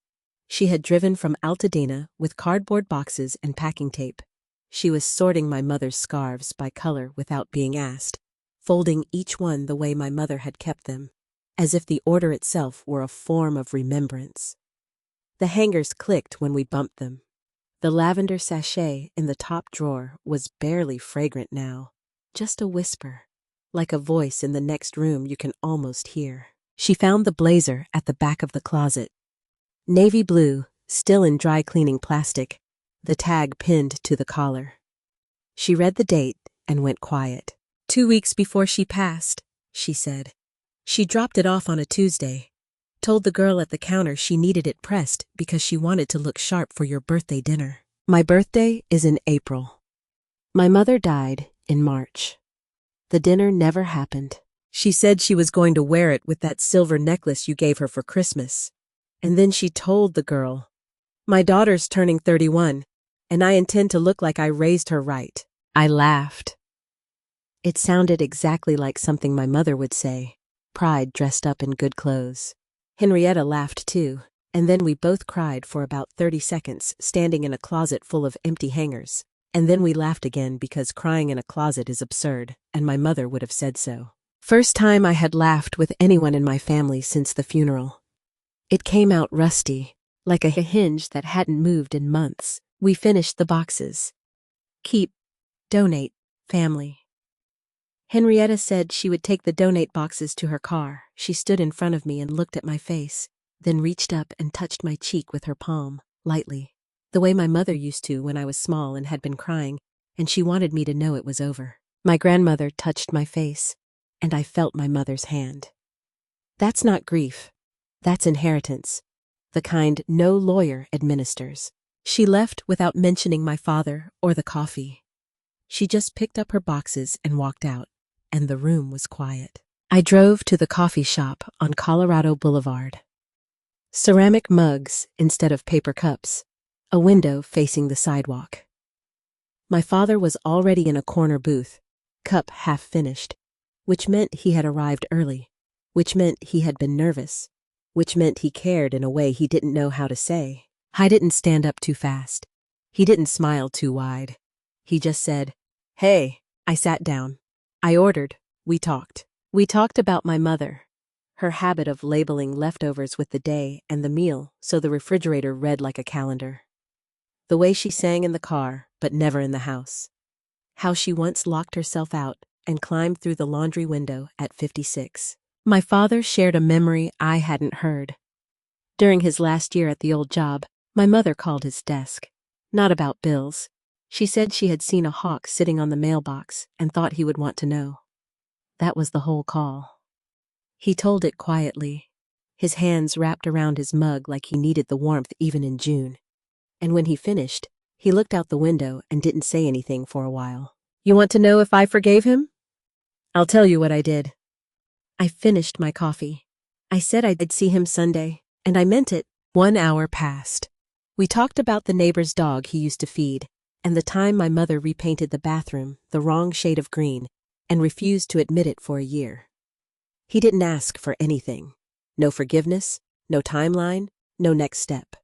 She had driven from Altadena with cardboard boxes and packing tape. She was sorting my mother's scarves by color without being asked, folding each one the way my mother had kept them, as if the order itself were a form of remembrance. The hangers clicked when we bumped them. The lavender sachet in the top drawer was barely fragrant now, just a whisper, like a voice in the next room you can almost hear. She found the blazer at the back of the closet. Navy blue, still in dry cleaning plastic, the tag pinned to the collar. She read the date and went quiet. 2 weeks before she passed, she said. She dropped it off on a Tuesday. Told the girl at the counter she needed it pressed because she wanted to look sharp for your birthday dinner. My birthday is in April. My mother died in March. The dinner never happened. She said she was going to wear it with that silver necklace you gave her for Christmas. And then she told the girl, "My daughter's turning 31, and I intend to look like I raised her right." I laughed. It sounded exactly like something my mother would say, pride dressed up in good clothes. Henrietta laughed too, and then we both cried for about 30 seconds, standing in a closet full of empty hangers. And then we laughed again because crying in a closet is absurd, and my mother would have said so. First time I had laughed with anyone in my family since the funeral. It came out rusty, like a hinge that hadn't moved in months. We finished the boxes. Keep, donate, family. Henrietta said she would take the donate boxes to her car. She stood in front of me and looked at my face, then reached up and touched my cheek with her palm, lightly, the way my mother used to when I was small and had been crying, and she wanted me to know it was over. My grandmother touched my face, and I felt my mother's hand. That's not grief. That's inheritance, the kind no lawyer administers. She left without mentioning my father or the coffee. She just picked up her boxes and walked out, and the room was quiet. I drove to the coffee shop on Colorado Boulevard. Ceramic mugs instead of paper cups, a window facing the sidewalk. My father was already in a corner booth, cup half finished, which meant he had arrived early, which meant he had been nervous, which meant he cared in a way he didn't know how to say. I didn't stand up too fast. He didn't smile too wide. He just said, "Hey." I sat down. I ordered. We talked. We talked about my mother, her habit of labeling leftovers with the day and the meal so the refrigerator read like a calendar. The way she sang in the car, but never in the house. How she once locked herself out and climbed through the laundry window at 56. My father shared a memory I hadn't heard. During his last year at the old job, my mother called his desk. Not about bills. She said she had seen a hawk sitting on the mailbox and thought he would want to know. That was the whole call. He told it quietly, his hands wrapped around his mug like he needed the warmth even in June. And when he finished, he looked out the window and didn't say anything for a while. "You want to know if I forgave him? I'll tell you what I did." I finished my coffee. I said I'd see him Sunday, and I meant it. 1 hour passed. We talked about the neighbor's dog he used to feed, and the time my mother repainted the bathroom the wrong shade of green and refused to admit it for a year. He didn't ask for anything. No forgiveness, no timeline, no next step.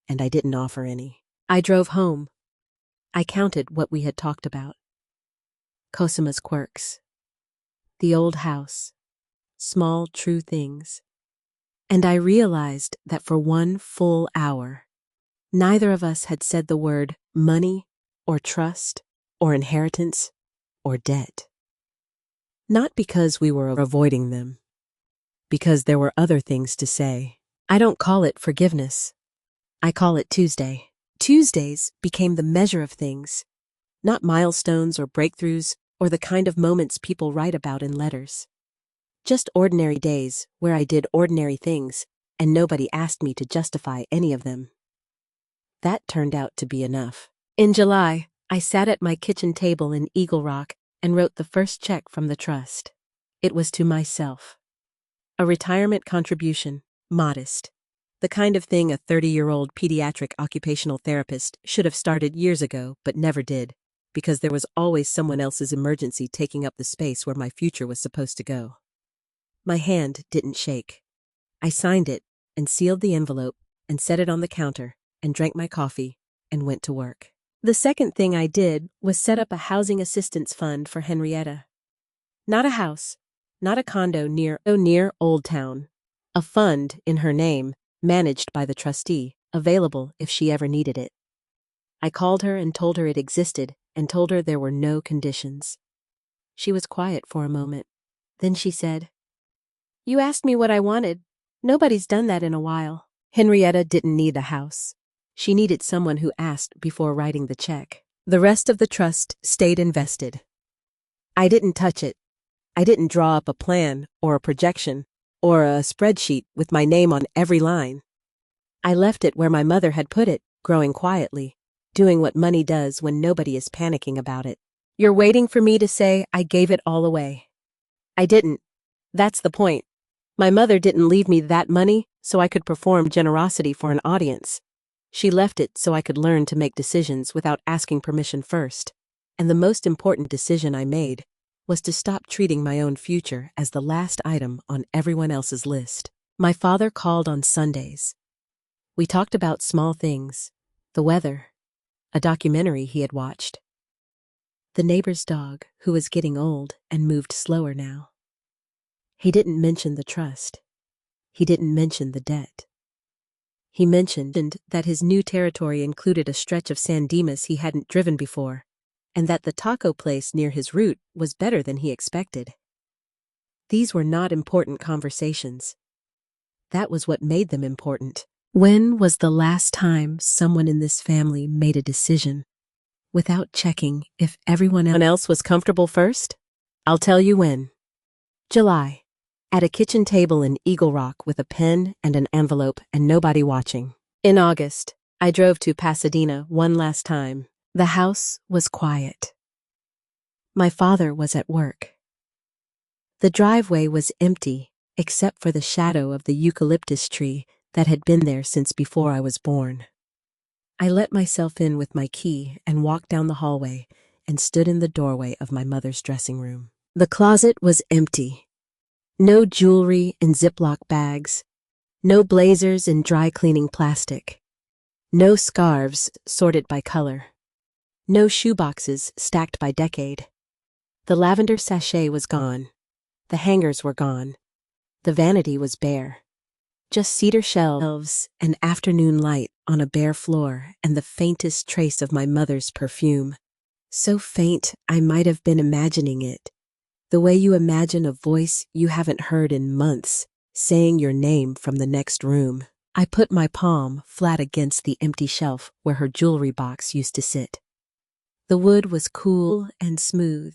and I didn't offer any. I drove home. I counted what we had talked about. Cosima's quirks. The old house. Small, true things. And I realized that for 1 full hour, neither of us had said the word money or trust or inheritance or debt. Not because we were avoiding them, because there were other things to say. I don't call it forgiveness. I call it Tuesday. Tuesdays became the measure of things, not milestones or breakthroughs or the kind of moments people write about in letters. Just ordinary days where I did ordinary things and nobody asked me to justify any of them. That turned out to be enough. In July, I sat at my kitchen table in Eagle Rock and wrote the first check from the trust. It was to myself. A retirement contribution, modest. The kind of thing a 30-year-old pediatric occupational therapist should have started years ago but never did, because there was always someone else's emergency taking up the space where my future was supposed to go. My hand didn't shake. I signed it and sealed the envelope and set it on the counter and drank my coffee and went to work. The second thing I did was set up a housing assistance fund for Henrietta. Not a house, not a condo near Old Town. A fund in her name, managed by the trustee, available if she ever needed it. I called her and told her it existed and told her there were no conditions. She was quiet for a moment. Then she said, "You asked me what I wanted. Nobody's done that in a while." Henrietta didn't need a house. She needed someone who asked before writing the check. The rest of the trust stayed invested. I didn't touch it. I didn't draw up a plan or a projection or a spreadsheet with my name on every line. I left it where my mother had put it, growing quietly, doing what money does when nobody is panicking about it. You're waiting for me to say I gave it all away. I didn't. That's the point. My mother didn't leave me that money so I could perform generosity for an audience. She left it so I could learn to make decisions without asking permission first. And the most important decision I made was to stop treating my own future as the last item on everyone else's list. My father called on Sundays. We talked about small things, the weather, a documentary he had watched, the neighbor's dog who was getting old and moved slower now. He didn't mention the trust. He didn't mention the debt. He mentioned that his new territory included a stretch of San Dimas he hadn't driven before, and that the taco place near his route was better than he expected. These were not important conversations. That was what made them important. When was the last time someone in this family made a decision without checking if everyone else was comfortable first? I'll tell you when. July. At a kitchen table in Eagle Rock with a pen and an envelope and nobody watching. In August, I drove to Pasadena one last time. The house was quiet. My father was at work. The driveway was empty except for the shadow of the eucalyptus tree that had been there since before I was born. I let myself in with my key and walked down the hallway and stood in the doorway of my mother's dressing room. The closet was empty. No jewelry in Ziploc bags, no blazers in dry cleaning plastic, no scarves sorted by color, no shoeboxes stacked by decade. The lavender sachet was gone, the hangers were gone, the vanity was bare. Just cedar shelves and afternoon light on a bare floor and the faintest trace of my mother's perfume. So faint I might have been imagining it. The way you imagine a voice you haven't heard in months, saying your name from the next room. I put my palm flat against the empty shelf where her jewelry box used to sit. The wood was cool and smooth.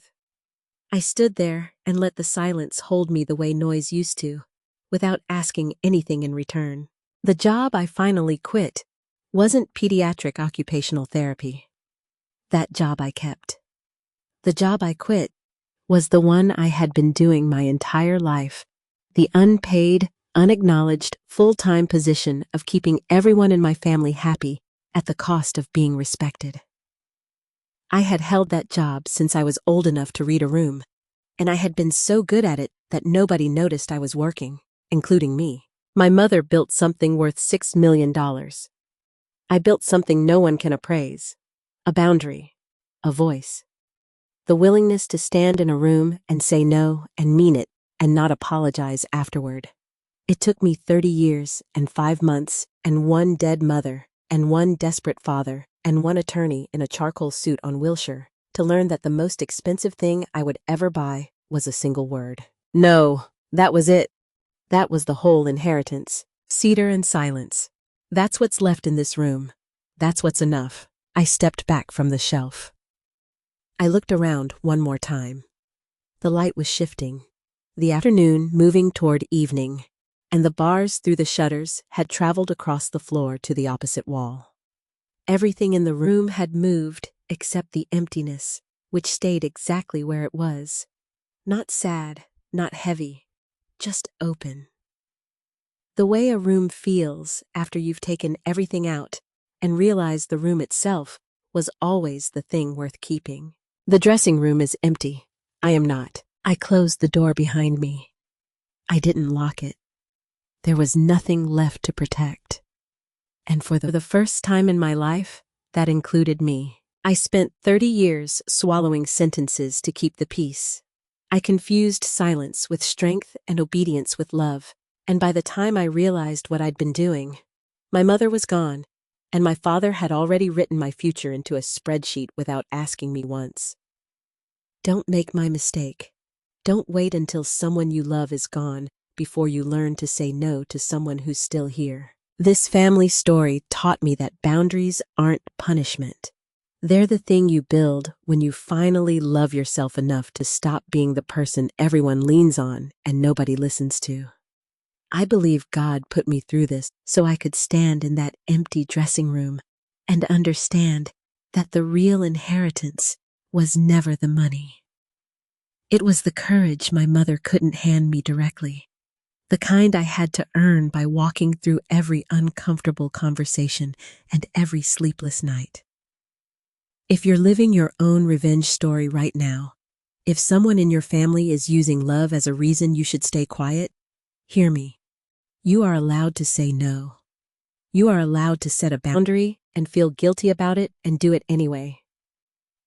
I stood there and let the silence hold me the way noise used to, without asking anything in return. The job I finally quit wasn't pediatric occupational therapy. That job I kept. The job I quit was the one I had been doing my entire life, the unpaid, unacknowledged, full-time position of keeping everyone in my family happy at the cost of being respected. I had held that job since I was old enough to read a room, and I had been so good at it that nobody noticed I was working, including me. My mother built something worth $6 million. I built something no one can appraise. A boundary. A voice. The willingness to stand in a room and say no and mean it and not apologize afterward. It took me 30 years and 5 months and one dead mother and one desperate father and one attorney in a charcoal suit on Wilshire to learn that the most expensive thing I would ever buy was a single word. No, that was it. That was the whole inheritance. Cedar and silence. That's what's left in this room. That's what's enough. I stepped back from the shelf. I looked around one more time. The light was shifting, the afternoon moving toward evening, and the bars through the shutters had traveled across the floor to the opposite wall. Everything in the room had moved except the emptiness, which stayed exactly where it was. Not sad, not heavy, just open. The way a room feels after you've taken everything out and realized the room itself was always the thing worth keeping. The dressing room is empty. I am not. I closed the door behind me. I didn't lock it. There was nothing left to protect. And for the first time in my life, that included me. I spent 30 years swallowing sentences to keep the peace. I confused silence with strength and obedience with love, and by the time I realized what I'd been doing, my mother was gone, and my father had already written my future into a spreadsheet without asking me once. Don't make my mistake. Don't wait until someone you love is gone before you learn to say no to someone who's still here. This family story taught me that boundaries aren't punishment. They're the thing you build when you finally love yourself enough to stop being the person everyone leans on and nobody listens to. I believe God put me through this so I could stand in that empty dressing room and understand that the real inheritance was never the money. It was the courage my mother couldn't hand me directly, the kind I had to earn by walking through every uncomfortable conversation and every sleepless night. If you're living your own revenge story right now, if someone in your family is using love as a reason you should stay quiet, hear me. You are allowed to say no. You are allowed to set a boundary and feel guilty about it and do it anyway.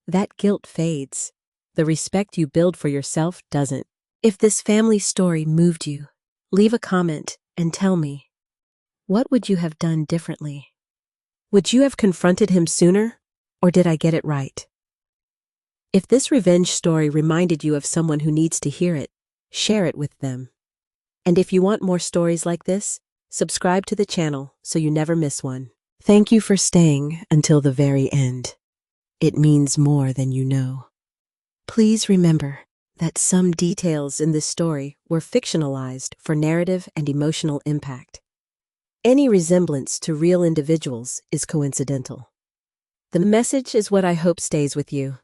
That guilt fades. The respect you build for yourself doesn't. If this family story moved you, leave a comment and tell me, what would you have done differently? Would you have confronted him sooner, or did I get it right? If this revenge story reminded you of someone who needs to hear it, share it with them. And if you want more stories like this, subscribe to the channel so you never miss one. Thank you for staying until the very end. It means more than you know. Please remember that some details in this story were fictionalized for narrative and emotional impact. Any resemblance to real individuals is coincidental. The message is what I hope stays with you.